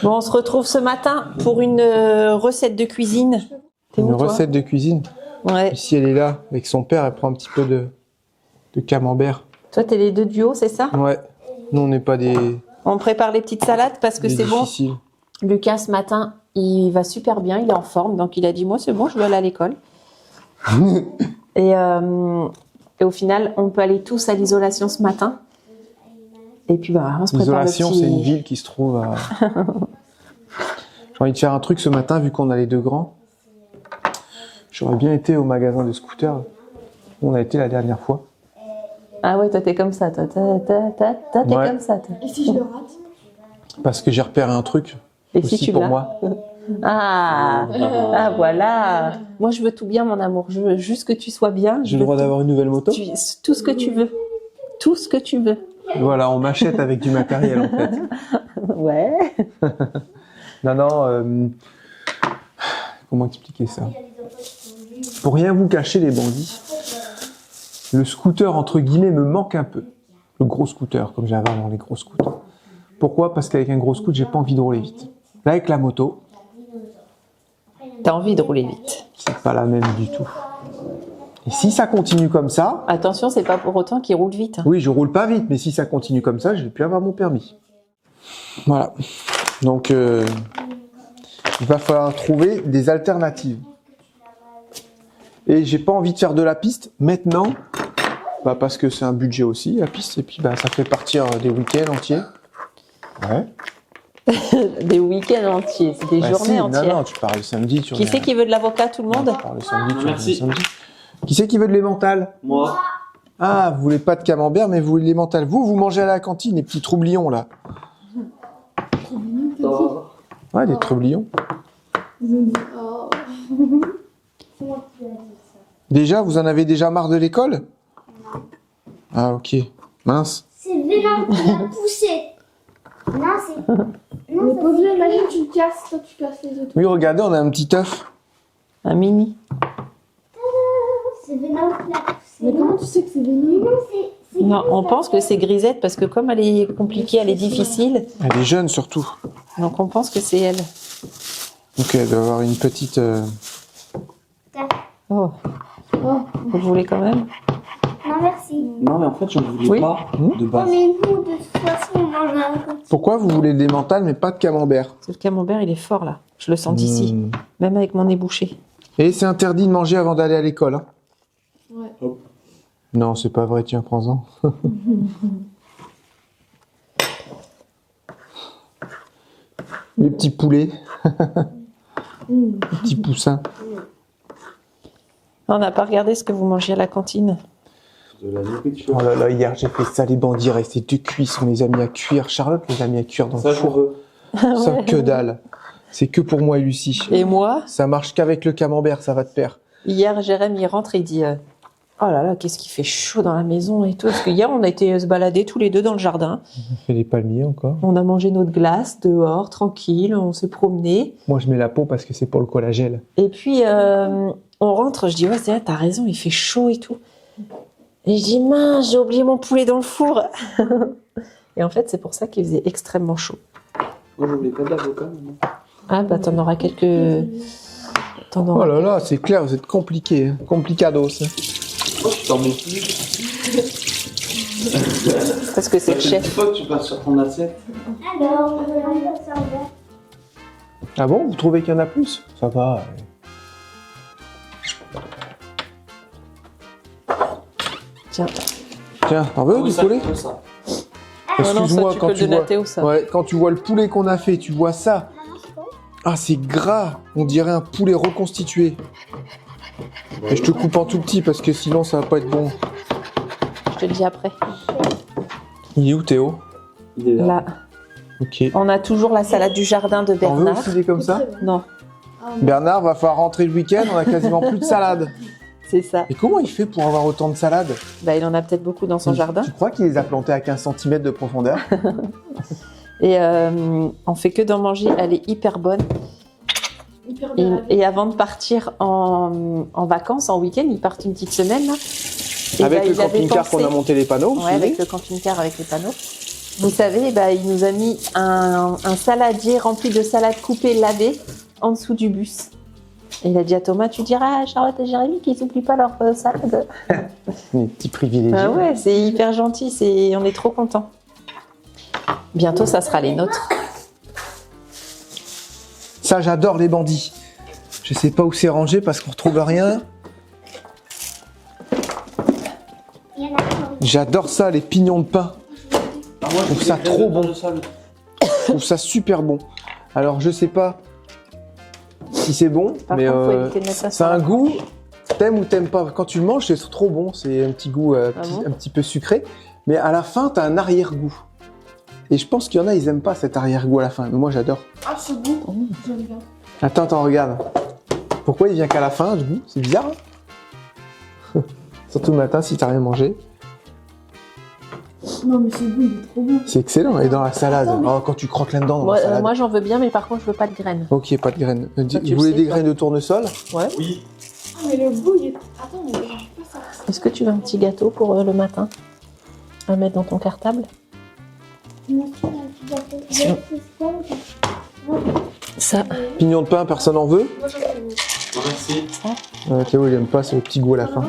Bon, on se retrouve ce matin pour une recette de cuisine. Une recette de cuisine. Ouais. Ici, elle est là, avec son père, elle prend un petit peu de camembert. Toi, t'es les deux duos, c'est ça? Ouais. Nous, on n'est pas des... On prépare les petites salades parce que c'est bon. difficiles. Lucas, ce matin, il va super bien, il est en forme. Donc, il a dit, moi, c'est bon, je veux aller à l'école. Et au final, on peut aller tous à l'isolation ce matin. Et puis, bah, on se prépare le L'isolation, petit... c'est une ville qui se trouve à... J'ai envie de faire un truc ce matin, vu qu'on a les deux grands. J'aurais bien été au magasin de scooters où on a été la dernière fois. Ah ouais, toi, t'es comme ça. Toi, t'es Ouais. comme ça. Toi. Et si je le rate? Parce que j'ai repéré un truc Et aussi si tu pour l'as moi. Ah, voilà. Moi, je veux tout bien, mon amour. Je veux juste que tu sois bien. J'ai le droit d'avoir une nouvelle moto. Tout ce que tu veux. Tout ce que tu veux. Voilà, on m'achète avec du matériel en fait. Ouais. Non, comment expliquer ça? Pour rien vous cacher, les bandits, le scooter, entre guillemets, me manque un peu. Le gros scooter, comme j'avais avant les gros scooters. Pourquoi? Parce qu'avec un gros scooter, j'ai pas envie de rouler vite. Là, avec la moto, T'as envie de rouler vite. c'est pas la même du tout. Et si ça continue comme ça, Attention, c'est pas pour autant qu'il roule vite. Hein. oui, je roule pas vite, mais si ça continue comme ça, je vais plus avoir mon permis. Voilà. Donc, il va falloir trouver des alternatives. Et j'ai pas envie de faire de la piste maintenant, bah parce que c'est un budget aussi, la piste, et puis bah ça fait partir des week-ends entiers. Ouais. Des week-ends entiers, c'est des Bah journées si, entières. non, tu parles le samedi. Tu Qui c'est qui veut de l'avocat, tout le monde? Tu parles le samedi, tu reviens Merci. le samedi. Qui c'est qui veut de l'emmental? Moi. Ah, vous voulez pas de camembert, mais vous voulez de l'emmental. Vous mangez à la cantine, les petits troublions, là. Oh. Ouais, des troublions. Ils ont dit, oh. Déjà, vous en avez déjà marre de l'école? Ah, ok. Mince. C'est Vélan qui l'a poussé. Non, c'est. Mais Non, pose-le, imagine, tu le casses, toi tu casses les autres. Oui, regardez, on a un petit œuf. Un mini. c'est Vélan qui l'a poussé. Mais comment tu sais que c'est Mais vénile? non, c'est. Non, on pense que c'est Grisette parce que comme elle est compliquée, elle est difficile. Elle est jeune, surtout. Donc on pense que c'est elle. Donc, elle doit avoir une petite... Oh. Oh. Vous voulez quand même? Non, merci. Non, mais en fait, j'en voulais Oui. pas de Oh, base. mais nous, de toute façon, on mange à la cantine. Pourquoi vous voulez de l'emmental, mais pas de camembert? Parce que le camembert, il est fort là. Je le sens d'ici, même avec mon nez bouché. Et c'est interdit de manger avant d'aller à l'école, hein? Ouais. Hop. Non, c'est pas vrai, tiens, prends-en. Les petits poulets, les petits poussins. On n'a pas regardé ce que vous mangez à la cantine. De la nourriture. Oh là là, hier j'ai fait ça, les bandits restaient deux cuisses, on les a mis à cuire. Charlotte les a mis à cuire dans Ça, le j'en four. veux. Ça, que dalle. C'est que pour moi et Lucie. Et moi, Ça marche qu'avec le camembert, ça va te plaire. hier, Jérém, il rentre et il dit oh là là, qu'est-ce qu'il fait chaud dans la maison et tout. Parce que hier, on a été se balader tous les deux dans le jardin. On fait des palmiers encore. On a mangé notre glace dehors, tranquille, on s'est promené. Moi je mets la peau parce que c'est pour le collagène. Et puis, on rentre, je dis ouais, c'est vrai, t'as raison, il fait chaud et tout. Et je dis mince, j'ai oublié mon poulet dans le four. Et en fait, c'est pour ça qu'il faisait extrêmement chaud. Moi, je voulais pas d'avocat, maman. Ah bah t'en auras quelques... T'en Oh auras... là là, c'est clair, vous êtes compliqué, hein. Complicados. hein. Oh, tu t'en mets plus. Parce que c'est le Ça fait chef. 10 fois que tu passes sur ton assiette. Alors, on va faire ça. Ah bon, vous trouvez qu'il y en a plus? Ça va. Tiens. Tiens, t'en veux Ah oui, du ça, poulet? c'est ça. Ah non, ça, Excuse-moi, tu quand peux tu le donner à vois... Théo, ça. Ouais, quand tu vois le poulet qu'on a fait, tu vois ça. Ah, c'est gras. On dirait un poulet reconstitué. Et je te coupe en tout petit parce que sinon ça va pas être bon. Je te le dis après. Il est où Théo? Il est là. Là, Ok. on a toujours la salade du jardin de T'en veux Bernard. aussi des comme ça? Non, Bernard va falloir rentrer le week-end, on a quasiment plus de salade. c'est ça. Et comment il fait pour avoir autant de salade? Bah, il en a peut-être beaucoup dans son jardin. Tu crois qu'il les a plantés à 15 cm de profondeur? Et on fait que d'en manger. Elle est hyper bonne. Hyper Et, bien. et avant de partir en vacances, en week-end, ils partent une petite semaine. Là. Et Avec bah, le ils avaient camping-car pensé- qu'on a monté les panneaux, vous vous Ouais, avec souvenez le camping-car, avec les panneaux. Vous savez, bah, il nous a mis un saladier rempli de salades coupées, lavées, en dessous du bus. Et il a dit à Thomas, tu diras à Charlotte et Jérémy qu'ils n'oublient pas leur salade. Les petits privilégiés. Ah ouais, c'est hyper gentil, on est trop contents. Bientôt, ça sera les nôtres. Ça, j'adore les bandits. Je sais pas où c'est rangé parce qu'on retrouve rien. Il y en a encore. J'adore ça, les pignons de pain. Ah, moi, trouve ça trop bon. De salle. Je trouve ça super bon. Alors, je sais pas si c'est bon, Par mais contre, faut éviter de mettre ça c'est sur un la goût, t'aimes ou t'aimes pas. Quand tu le manges, c'est trop bon. C'est un petit goût bon un petit peu sucré. Mais à la fin, t'as un arrière-goût. Et je pense qu'il y en a, ils aiment pas cet arrière-goût à la fin. Mais moi, j'adore. Ah, ce goût, j'aime bien. Attends, regarde. Pourquoi il vient qu'à la fin, du goût? C'est bizarre, hein. Surtout le matin, si t'as rien mangé. Non, mais ce goût, il est trop bon. C'est excellent. Et dans la salade. Attends, mais- Oh, quand tu croques là-dedans, dans la salade. Moi, j'en veux bien, mais par contre, je veux pas de graines. Ok, pas de graines. tu Vous le voulez sais, des toi. graines de tournesol? Ouais. Oui. Ah, mais le goût, il est. Attends, mais j'arrive pas à ça. Est-ce que tu veux un petit gâteau pour le matin à mettre dans ton cartable? Moi, je veux un petit gâteau. Je veux plus Ça. Pignon de pain, personne en veut? Moi, j'en ai une. Merci. Théo, il aime pas, c'est le petit goût à la fin.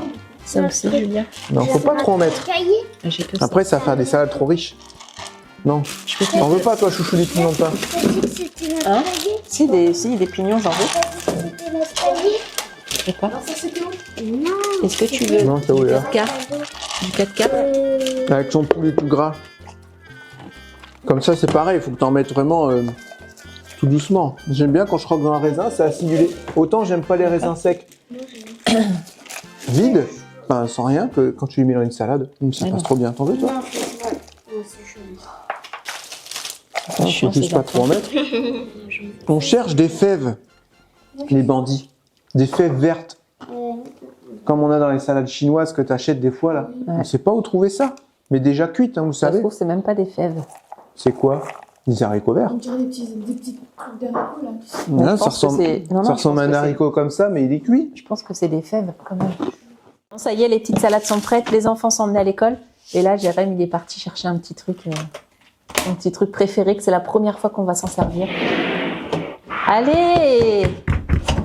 Ça aussi, Julia. Non, faut pas trop en mettre. Cahier. J'ai que ça. Après, ça va faire des salades trop riches. Non. T'en veux pas, toi, chouchou, des pignons de pain? T'as dit que c'était notre Hein cahier. Si, des pignons, j'en veux. T'as dit que c'était notre cahier. Je sais pas. Alors, ça, c'était où? Non. Est-ce que tu veux Non, Théo est là. 4 du 4K? Avec son poulet tout gras. Comme ça, c'est pareil, il faut que t'en mettes vraiment tout doucement. J'aime bien quand je croque dans un raisin, c'est acidulé. Autant j'aime pas les raisins secs. Vide, enfin, sans rien, que quand tu les mets dans une salade, ça Ouais, passe non. trop bien. T'en veux, toi? Non, c'est vrai. Non, c'est joli. Attends, chiant, faut juste ces pas trop en mettre. On cherche des fèves, les bandits. Des fèves vertes, comme on a dans les salades chinoises que t'achètes des fois, là. Ouais. On sait pas où trouver ça. Mais déjà cuites, hein, vous Ça se savez. trouve, c'est même pas des fèves. C'est quoi? Des haricots verts. On dirait des petits trucs d'haricots, là. tu sais. Mais Là, je ça pense que ressemble, c'est- non, non, ça je ressemble pense à un que c'est- haricot comme ça, mais il est cuit. Je pense que c'est des fèves, quand même. Bon, ça y est, les petites salades sont prêtes. Les enfants sont emmenés à l'école. Et là, Jérém, il est parti chercher un petit truc préféré, que c'est la première fois qu'on va s'en servir. Allez!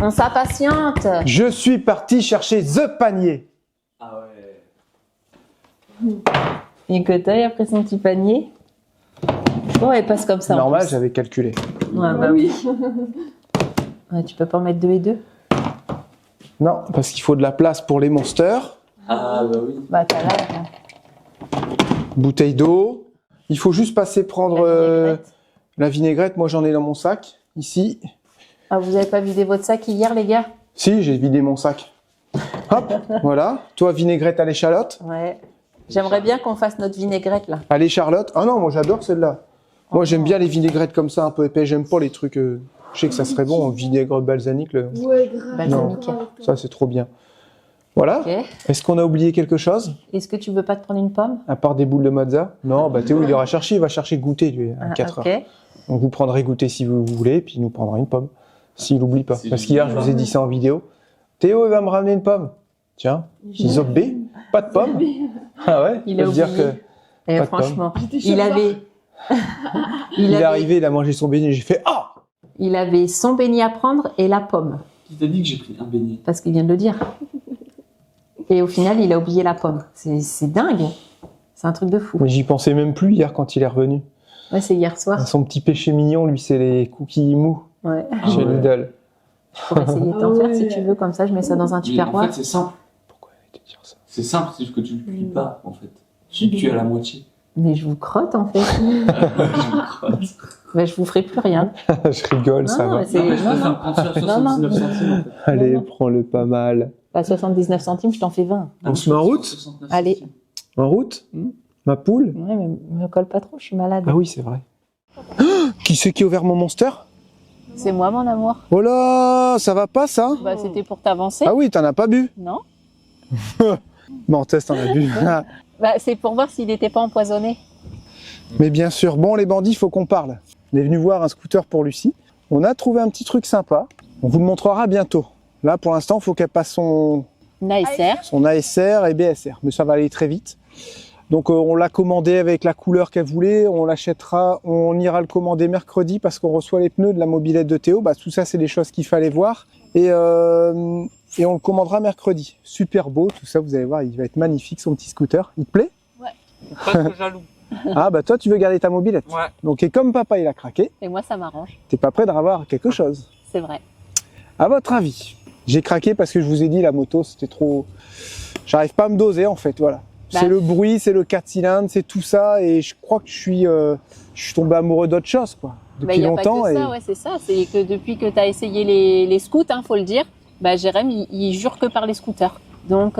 On s'impatiente. Je suis parti chercher The Panier. Ah ouais. Et que t'as après son petit panier. Bon, elle passe comme ça. en Normal, plus. j'avais calculé. Ouais, bah oui. Ouais, tu peux pas en mettre 2 et 2. Non, parce qu'il faut de la place pour les monsters. Ah bah oui. Bah, t'as là. Bouteille d'eau. Il faut juste passer prendre la vinaigrette. Moi, j'en ai dans mon sac, ici. Ah, vous avez pas vidé votre sac hier, les gars? Si, j'ai vidé mon sac. Hop, voilà. Toi, vinaigrette à l'échalote. Ouais. J'aimerais bien qu'on fasse notre vinaigrette, là. À l'écharlotte. Ah non, moi, j'adore celle-là. Moi, j'aime bien les vinaigrettes comme ça, un peu épais. J'aime pas les trucs... je sais que ça serait bon, en vinaigre balsamique. Ouais, grave. Balsamique. Non. Ça, c'est trop bien. Voilà. Ok. Est-ce qu'on a oublié quelque chose? Est-ce que tu veux pas te prendre une pomme? À part des boules de mozza? Non, bah Théo, il ira chercher. Il va chercher goûter, lui, à 4 ok. heures. Donc, vous prendrez goûter si vous voulez, puis il nous prendra une pomme. S'il n'oublie pas. Si Parce je qu'hier, je l'oublie vous ai pas. dit ça en vidéo. Théo, il va me ramener une pomme. Tiens, Isop B, pas de pomme. Ah ouais? Il ça a veut dire oublié. que Et Pas de franchement, J'étais il choquée. avait... il est arrivé, il a mangé son beignet, j'ai fait ah! Il avait son beignet à prendre et la pomme. Qui t'a dit que j'ai pris un beignet? Parce qu'il vient de le dire. Et au final, il a oublié la pomme. C'est dingue. C'est un truc de fou. Mais j'y pensais même plus hier quand il est revenu. Ouais, c'est hier soir. Son petit péché mignon, lui, c'est les cookies mous Ouais. Ah chez ouais. Lidl. Je pourrais essayer de t'en Ah faire si ouais. tu veux. Comme ça, je mets ça dans un Mais en tupperware. fait, c'est simple. Pourquoi elle allait te dire ça? C'est simple, c'est juste que tu ne cuis pas, en fait. Tu le cuis à la moitié. Mais je vous crotte, en fait. Je me crotte. Ouais, je vous ferai plus rien. Je rigole, ça Non, va. mais c'est... Non, mais je Non, préfère non. prendre ça à Non, non. 79 centimes, en fait. Allez, non. prends-le pas mal. Pas 79 centimes, je t'en fais 20. On se met en route? 69 Allez. centimes. En route? Ma poule? Ouais, mais me colle pas trop, je suis malade. Ah oui, c'est vrai. Qui c'est qui a ouvert mon monster? C'est moi, mon amour. Oh là, ça va pas ça? Bah, c'était pour t'avancer. Ah oui, t'en as pas bu? Non? Bon, test, t'en as bu. Bah, c'est pour voir s'il n'était pas empoisonné. Mais bien sûr, bon les bandits, faut qu'on parle. On est venu voir un scooter pour Lucie. On a trouvé un petit truc sympa. On vous le montrera bientôt. Là, pour l'instant, il faut qu'elle passe son Naesser. ASR et BSR. Mais ça va aller très vite. Donc on l'a commandé avec la couleur qu'elle voulait, on l'achètera, on ira le commander mercredi parce qu'on reçoit les pneus de la mobilette de Théo. Bah, tout ça, c'est des choses qu'il fallait voir. Et on le commandera mercredi. Super beau, tout ça, vous allez voir, il va être magnifique son petit scooter. Il te plaît? Presque jaloux. Ah bah toi, tu veux garder ta mobilette. Ouais. Donc et comme papa, il a craqué, Et moi, ça m'arrange. t'es pas prêt de revoir quelque chose. C'est vrai. À votre avis? J'ai craqué parce que je vous ai dit, la moto, c'était trop... J'arrive pas à me doser, en fait, voilà. Bah. C'est le bruit, c'est le 4 cylindres, c'est tout ça, et je crois que je suis tombé amoureux d'autre chose, quoi. Bah, Depuis y a longtemps. pas que ça, ouais, c'est ça. C'est que depuis que tu as essayé les scouts, hein, faut le dire, bah, Jérém, il jure que par les scooters. Donc,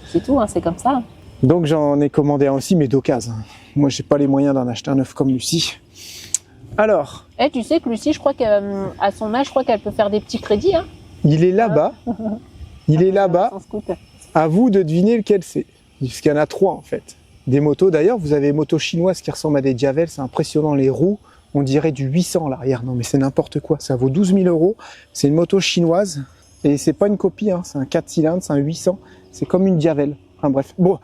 c'est tout, hein, c'est comme ça. Donc j'en ai commandé un aussi, mais d'occasion. Moi, j'ai pas les moyens d'en acheter un neuf comme Lucie. Alors, Eh, tu sais que Lucie, je crois qu'à son âge, je crois qu'elle peut faire des petits crédits. Hein, il est là-bas. Il est là-bas. son scooter. À vous de deviner lequel c'est. Parce qu'il y en a 3, en fait. Des motos, d'ailleurs, vous avez des motos chinoises qui ressemblent à des Javel, c'est impressionnant, les roues, on dirait du 800 à l'arrière. Non mais c'est n'importe quoi, ça vaut 12 000 €. C'est une moto chinoise, et c'est pas une copie, hein. C'est un 4 cylindres, c'est un 800, c'est comme une Javel. Enfin bref, bon,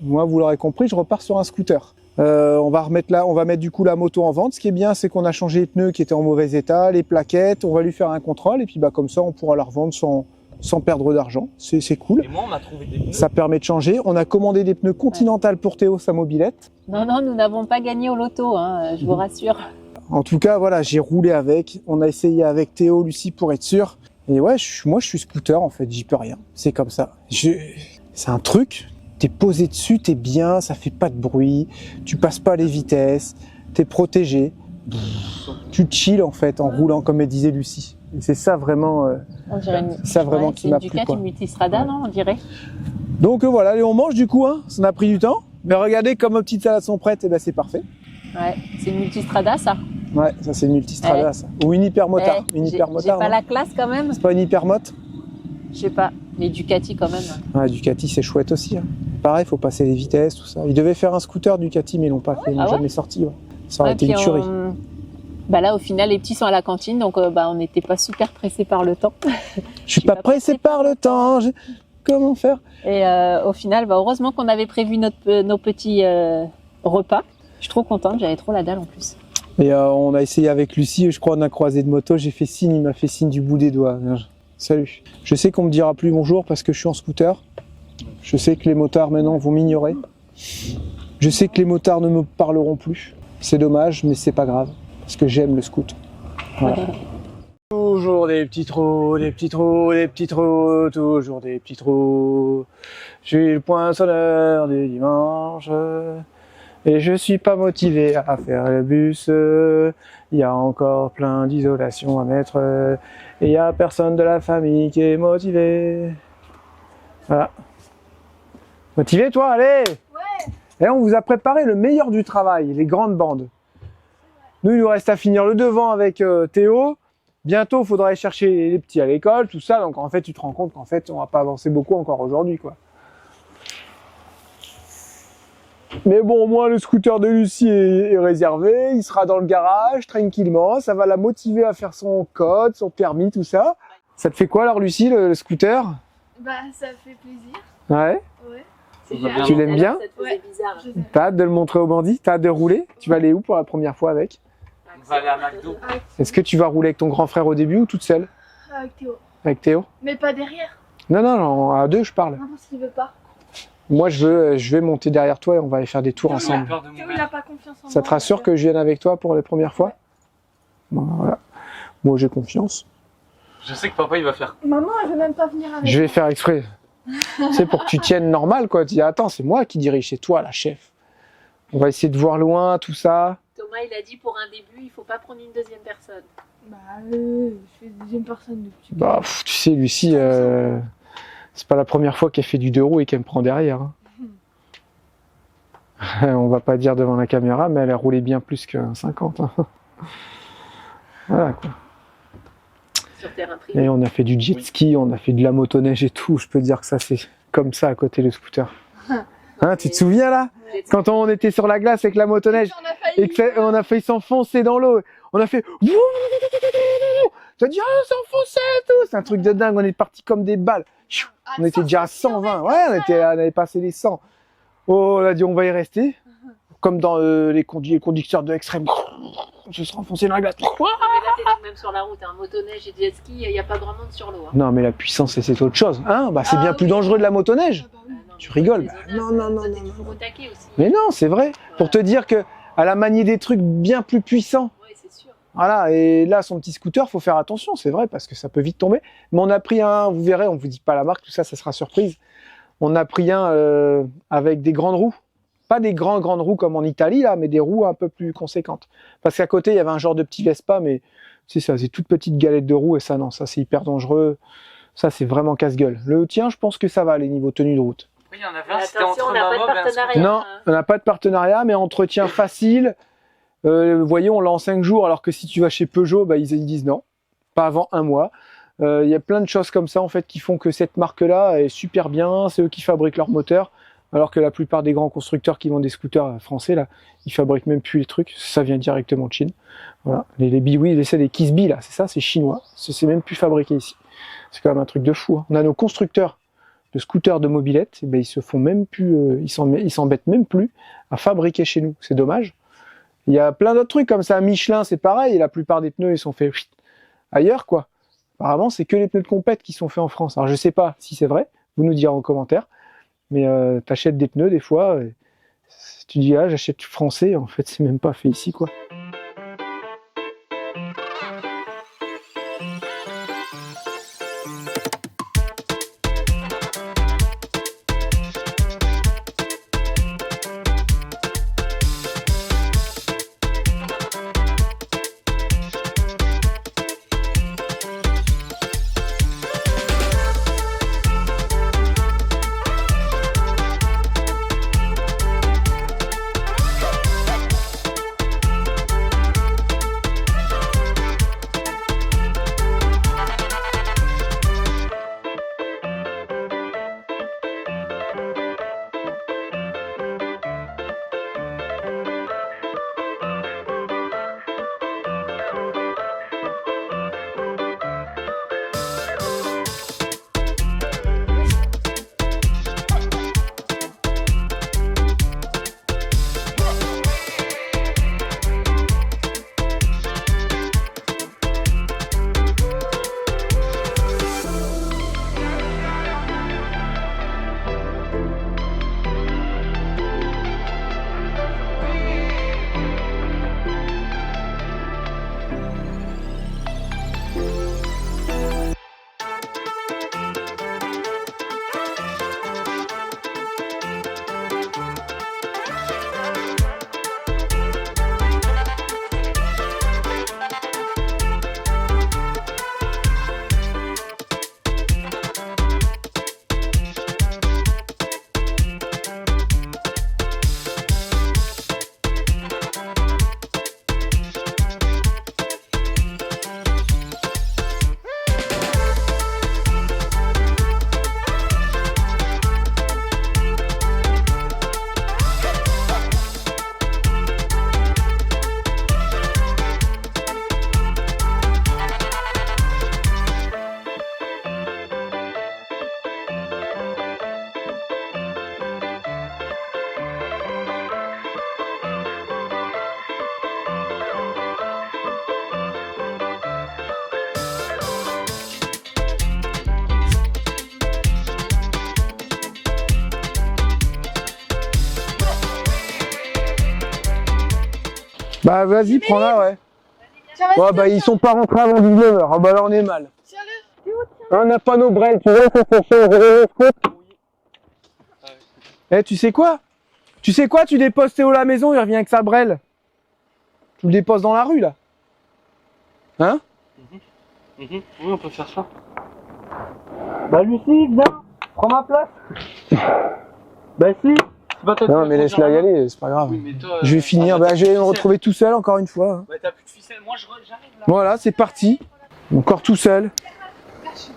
moi vous l'aurez compris, je repars sur un scooter. On va mettre du coup la moto en vente. Ce qui est bien, c'est qu'on a changé les pneus qui étaient en mauvais état, les plaquettes, on va lui faire un contrôle, et puis bah comme ça on pourra la revendre sans perdre d'argent, c'est cool. Et moi, on m'a trouvé des pneus. Ça permet de changer. On a commandé des pneus Continental pour Théo, sa mobilette. Non, non, nous n'avons pas gagné au loto, hein, je vous rassure. En tout cas, voilà, j'ai roulé avec. On a essayé avec Théo, Lucie pour être sûr. Et ouais, moi, je suis scooter en fait. J'y peux rien. C'est comme ça. C'est un truc. T'es posé dessus, t'es bien. Ça fait pas de bruit. Tu passes pas les vitesses. T'es protégé. Tu chill en fait en roulant, comme elle disait Lucie. Et c'est ça vraiment. On dirait Ça vraiment qui m'a c'est plu, une Ducati quoi. Multistrada, Ouais. non, on dirait. Donc voilà, allez, on mange du coup. Hein. Ça a pris du temps. Mais regardez comme nos petites salades sont prêtes. Et ben c'est parfait. Ouais, c'est une Multistrada, ça. Ouais, ça c'est une multistrada, Ouais. ça. Ou une hypermotard. Eh, Une j'ai hypermotard. pas non la classe quand même. C'est pas une hypermote? Je sais pas, mais Ducati quand même. Ouais, Ducati c'est chouette aussi. Hein. Pareil, faut passer les vitesses, tout ça. Ils devaient faire un scooter Ducati, mais ils l'ont pas fait, ils l'ont Ah ouais jamais sorti. Ouais. Ça aurait Ouais, été une puis tuerie. Bah là, au final, les petits sont à la cantine, donc bah, on n'était pas super pressés par le temps. Je suis pas pressé par le temps. Comment faire? Et au final, bah, heureusement qu'on avait prévu nos petits repas. Je suis trop contente, j'avais trop la dalle en plus. Et on a essayé avec Lucie, je crois, on a croisé de moto. J'ai fait signe, il m'a fait signe du bout des doigts. Salut. Je sais qu'on me dira plus bonjour parce que je suis en scooter. Je sais que les motards maintenant vont m'ignorer. Je sais que les motards ne me parleront plus. C'est dommage, mais c'est pas grave. Parce que j'aime le scoot. Voilà. Toujours des petits trous, des petits trous, des petits trous, toujours des petits trous. Je suis le poinçonneur du dimanche. Et je suis pas motivé à faire le bus. Il y a encore plein d'isolation à mettre. Et il y a personne de la famille qui est motivé. Voilà. Motivé toi, allez! Ouais. Et on vous a préparé le meilleur du travail, les grandes bandes. Nous, il nous reste à finir le devant avec Théo. Bientôt, il faudra aller chercher les petits à l'école, tout ça. Donc en fait, tu te rends compte qu'en fait, on va pas avancer beaucoup encore aujourd'hui, quoi. Mais bon, au moins le scooter de Lucie est réservé, il sera dans le garage tranquillement, ça va la motiver à faire son code, son permis, tout ça. Ça te fait quoi alors Lucie, le scooter? Bah, ça fait plaisir. Ouais. Ouais. Tu l'aimes bien? Ouais. bizarre. Je sais. T'as hâte de le montrer aux bandits? T'as hâte de rouler? Tu vas aller où pour la première fois avec? On va aller à McDo. Est-ce que tu vas rouler avec ton grand frère au début ou toute seule? Avec Théo. Avec Théo? Mais pas derrière. Non, à deux je parle. Non, parce qu'il veut pas. Moi je vais monter derrière toi et on va aller faire des tours Théo, ensemble. J'ai peur de Théo, il mourir. a pas confiance en moi. Ça te rassure que je vienne avec toi pour les premières fois? Bon, voilà. Moi j'ai confiance. Je sais que papa, il va faire. Maman, elle veut même pas venir avec. Je vais faire exprès. C'est pour que tu tiennes normal, quoi. Tu dis, attends, c'est moi qui dirige, c'est toi, la chef. On va essayer de voir loin, tout ça. Thomas, il a dit pour un début, il faut pas prendre une deuxième personne. Bah, je fais deuxième personne depuis. Bah, tu sais, Lucie, c'est pas la première fois qu'elle fait du 2 roues et qu'elle me prend derrière. Hein. On va pas dire devant la caméra, mais elle a roulé bien plus qu'un 50. Hein. Voilà, quoi. Sur terrain privé. Et on a fait du jet ski, on a fait de la motoneige et tout. Je peux te dire que ça c'est comme ça à côté le scooter. Hein, tu te souviens là? Quand on était sur la glace avec la motoneige On a failli. et qu'on a failli s'enfoncer dans l'eau. On a fait... T'as dit, ah, s'enfoncer et tout. C'est un truc de dingue, on est parti comme des balles. On était déjà à 120. Ouais, on avait passé les 100. Oh, on a dit on va y rester. Comme dans les conducteurs de Extrême. Je se enfoncer dans la glace. Mais là, t'es même sur la route, hein. Motoneige et jet ski, il n'y a pas grand monde sur l'eau. Hein. Non, mais la puissance, c'est autre chose. Hein, bah, c'est bien plus dangereux de la motoneige. Tu rigoles. Bah, non. Faut taquer aussi. Mais non, c'est vrai. Pour te dire que elle a manié des trucs bien plus puissants. Oui, c'est sûr. Voilà, et là, son petit scooter, faut faire attention, c'est vrai, parce que ça peut vite tomber. Mais on a pris un, vous verrez, on vous dit pas la marque, tout ça, ça sera surprise. On a pris un avec des grandes roues. Pas des grandes roues comme en Italie, là, mais des roues un peu plus conséquentes. Parce qu'à côté, il y avait un genre de petit Vespa, mais c'est ça, c'est toute petite galette de roues, et ça, non, ça, c'est hyper dangereux. Ça, c'est vraiment casse-gueule. Le tien, je pense que ça va, les niveaux tenue de route. Oui, il y en avait un, c'était Attention, entre on n'a pas de ma mob et un partenariat. scooter. Non, on n'a pas de partenariat, mais entretien facile. Vous voyez, on l'a en 5 jours, alors que si tu vas chez Peugeot, bah, ils disent non, pas avant 1 mois. Il y a plein de choses comme ça, en fait, qui font que cette marque-là est super bien. C'est eux qui fabriquent leurs moteurs. Alors que la plupart des grands constructeurs qui vendent des scooters français, là, ils fabriquent même plus les trucs. Ça vient directement de Chine. Voilà. Les Biwi, c'est des Kisbi, là, c'est ça, c'est chinois. C'est même plus fabriqué ici. C'est quand même un truc de fou. Hein. On a nos constructeurs de scooters de mobilette, et ben, ils se font même plus, ils s'embêtent même plus à fabriquer chez nous. C'est dommage. Il y a plein d'autres trucs comme ça. Michelin, c'est pareil. Et la plupart des pneus, ils sont faits ailleurs, quoi. Apparemment, c'est que les pneus de compète qui sont faits en France. Alors, je sais pas si c'est vrai. Vous nous direz en commentaire. Mais t'achètes des pneus des fois, tu dis ah j'achète français, en fait c'est même pas fait ici quoi. Bah vas-y, prends-la, ouais. Tiens, vas-y, Ouais, bah ils sont pas rentrés avant 19h. Ah bah là on est mal. tiens-le. On n'a pas nos brels, tu vois, ça fait Eh, tu sais quoi? Tu sais quoi? Tu déposes Théo à la maison, il revient avec sa brelle. Tu le déposes dans la rue, là. Hein? Oui, on peut faire ça. Bah Lucie, viens, prends ma place. Bah si. C'est pas toi Non, qui mais vas laisse-la y conduire aller, c'est pas grave. Oui, mais toi, Je vais finir, bah je vais me retrouver tout seul encore une fois. Ouais, t'as plus de ficelle. Moi, j'arrive là. Voilà, c'est parti. Encore tout seul.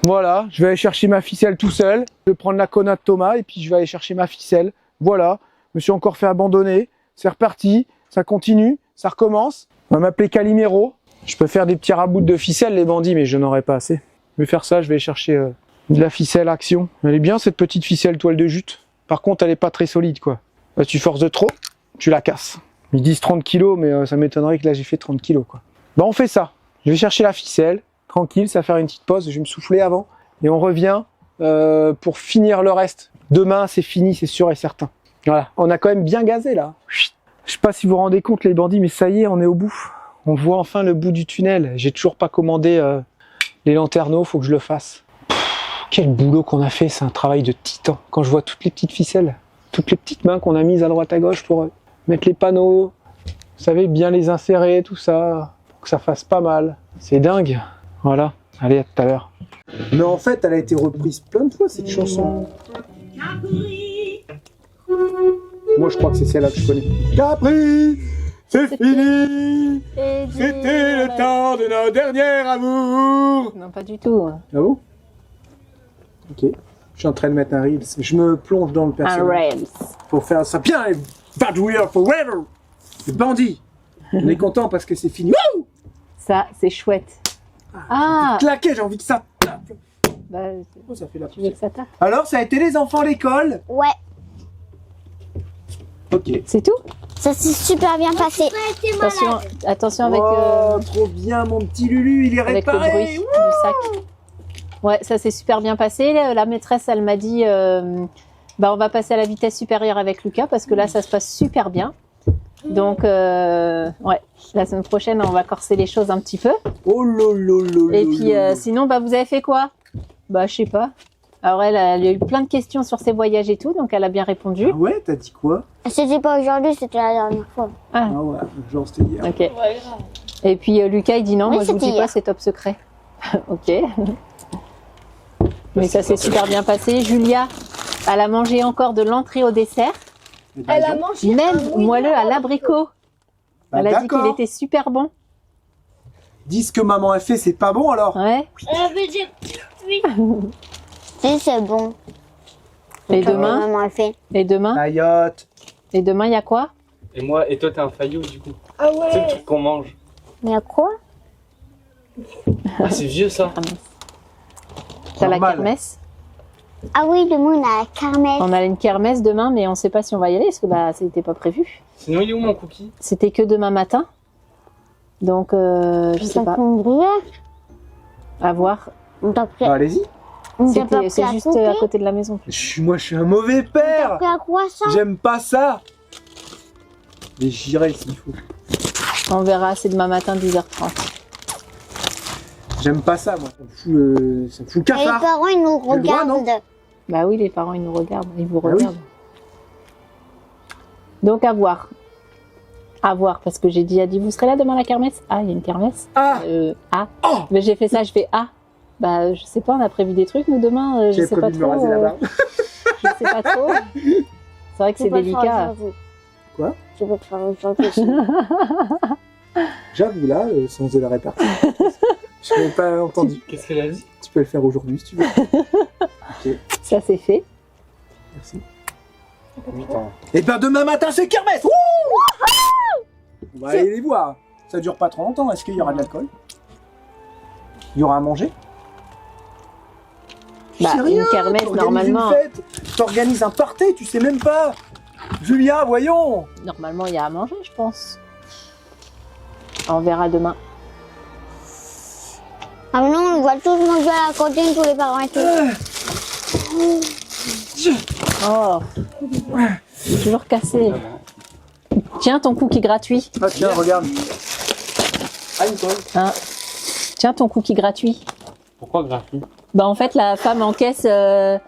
Voilà, je vais aller chercher ma ficelle tout seul. Je vais prendre la connasse de Thomas et puis je vais aller chercher ma ficelle. Voilà, je me suis encore fait abandonner. C'est reparti, ça continue, ça recommence. On va m'appeler Calimero. Je peux faire des petits rabouts de ficelle, les bandits, mais je n'aurai pas assez. Je vais faire ça, je vais chercher de la ficelle Action. Elle est bien cette petite ficelle toile de jute. Par contre, elle est pas très solide, quoi. Bah, tu forces de trop, tu la casses. Ils disent 30 kilos, mais ça m'étonnerait que là j'ai fait 30 kilos, quoi. Bah, on fait ça. Je vais chercher la ficelle, tranquille, ça va faire une petite pause, je vais me souffler avant. Et on revient pour finir le reste. Demain, c'est fini, c'est sûr et certain. Voilà, on a quand même bien gazé là. Je sais pas si vous vous rendez compte les bandits, mais ça y est, on est au bout. On voit enfin le bout du tunnel. J'ai toujours pas commandé les lanterneaux, faut que je le fasse. Quel boulot qu'on a fait, c'est un travail de titan. Quand je vois toutes les petites ficelles, toutes les petites mains qu'on a mises à droite à gauche pour mettre les panneaux, vous savez, bien les insérer, tout ça, pour que ça fasse pas mal. C'est dingue. Voilà, allez, à tout à l'heure. Mais en fait, elle a été reprise plein de fois, cette chanson. Moi, je crois que c'est celle-là que je connais. Capri, c'est fini. C'était le temps de notre dernier amour. Non, pas du tout. Ah bon? Ok. Je suis en train de mettre un Reels. Je me plonge dans le Un personnage. Rails. Pour faire ça bien. That we are forever. Les bandits. On est content parce que c'est fini. Wouh! Ça, c'est chouette. Ah, Claqué, j'ai envie que ça tape. bah, Oh, ça fait la tu veux poussière. que ça tape? Alors, ça a été les enfants l'école? Ouais, Ok. C'est tout? ça s'est super bien passé. Attention, attention avec, Oh, trop bien, mon petit Lulu, il est avec le réparé. bruit du sac. Ouais, ça s'est super bien passé. La maîtresse, elle m'a dit, bah, on va passer à la vitesse supérieure avec Lucas parce que là, ça se passe super bien. Donc, ouais, la semaine prochaine, on va corser les choses un petit peu. Oh lolo. Et puis, sinon, bah, vous avez fait quoi? Bah, je sais pas. Alors, elle a eu plein de questions sur ses voyages et tout, donc elle a bien répondu. Ah ouais, t'as dit quoi? C'était pas aujourd'hui, c'était la dernière fois. Ah ouais, genre c'était hier. Ok. Ouais, grave. Et puis, Lucas, il dit non, Oui, moi, je vous c'était dis pas, hier. c'est top secret. Ok. Mais ça s'est super bien passé. Julia, elle a mangé encore de l'entrée au dessert, Eh ben, Elle a donc, mangé même un mouillon moelleux à l'abricot. bah, Elle a dit d'accord. qu'il était super bon. Dis ce que maman a fait, c'est pas bon alors? Ouais. Si, c'est bon. Et Comme demain? maman a fait. Et demain? Ayotte. Et demain, il y a quoi? Et moi, et toi, t'es un faillot du coup. Ah C'est le ouais. truc qu'on mange. Il y a quoi? Ah, c'est vieux ça. T'as la Normal. kermesse? Ah oui, demain on a la kermesse. On a une kermesse demain, mais on sait pas si on va y aller parce que bah, c'était pas prévu. Sinon, il est où mon cookie? C'était que demain matin. Donc, je sais pas. À voir. On t'a pris, Ah, allez-y. on t'a pas pris C'est à juste cookie? à côté de la maison. Moi, je suis un mauvais On t'a père. pris à croissant? J'aime pas ça. Mais j'irai s'il faut. On verra, c'est demain matin 10h30. J'aime pas ça, moi. Ça me fout le Et les cafard. parents, ils nous J'ai le droit, non? regardent. Bah oui, les parents, ils nous regardent, ils vous Ah oui. regardent. Donc à voir. À voir, parce que j'ai dit, vous serez là demain à la kermesse? Ah, il y a une kermesse? Ah, Oh. Mais j'ai fait ça, je fais bah je sais pas, on a prévu des trucs, nous demain, je j'ai sais pas prévu de me trop. raser la barbe. Je sais pas trop. C'est vrai que c'est délicat. Quoi? Je peux te faire aujourd'hui. J'avoue, là, le sens de la répartie. Je n'ai pas entendu. Qu'est-ce qu'elle a dit? Tu peux le faire aujourd'hui si tu veux. Ok, Ça c'est fait. merci. Putain. Et ben demain matin, c'est kermesse. Wouh! On va aller les voir. Ça dure pas trop longtemps. Est-ce qu'il y aura de l'alcool? Il y aura à manger? Bah, C'est rien, une kermesse, t'organises normalement. Une fête, t'organises un party, tu sais même pas. Julia, voyons. Normalement, il y a à manger, je pense. On verra demain. Ah mais non, on va tous manger à la cantine, tous les parents et tout. Oh, toujours cassé. Tiens ton cookie gratuit. Ah tiens, regarde. Ah, Nicole. Hein. Tiens ton cookie gratuit. Pourquoi gratuit? Bah en fait la femme en caisse a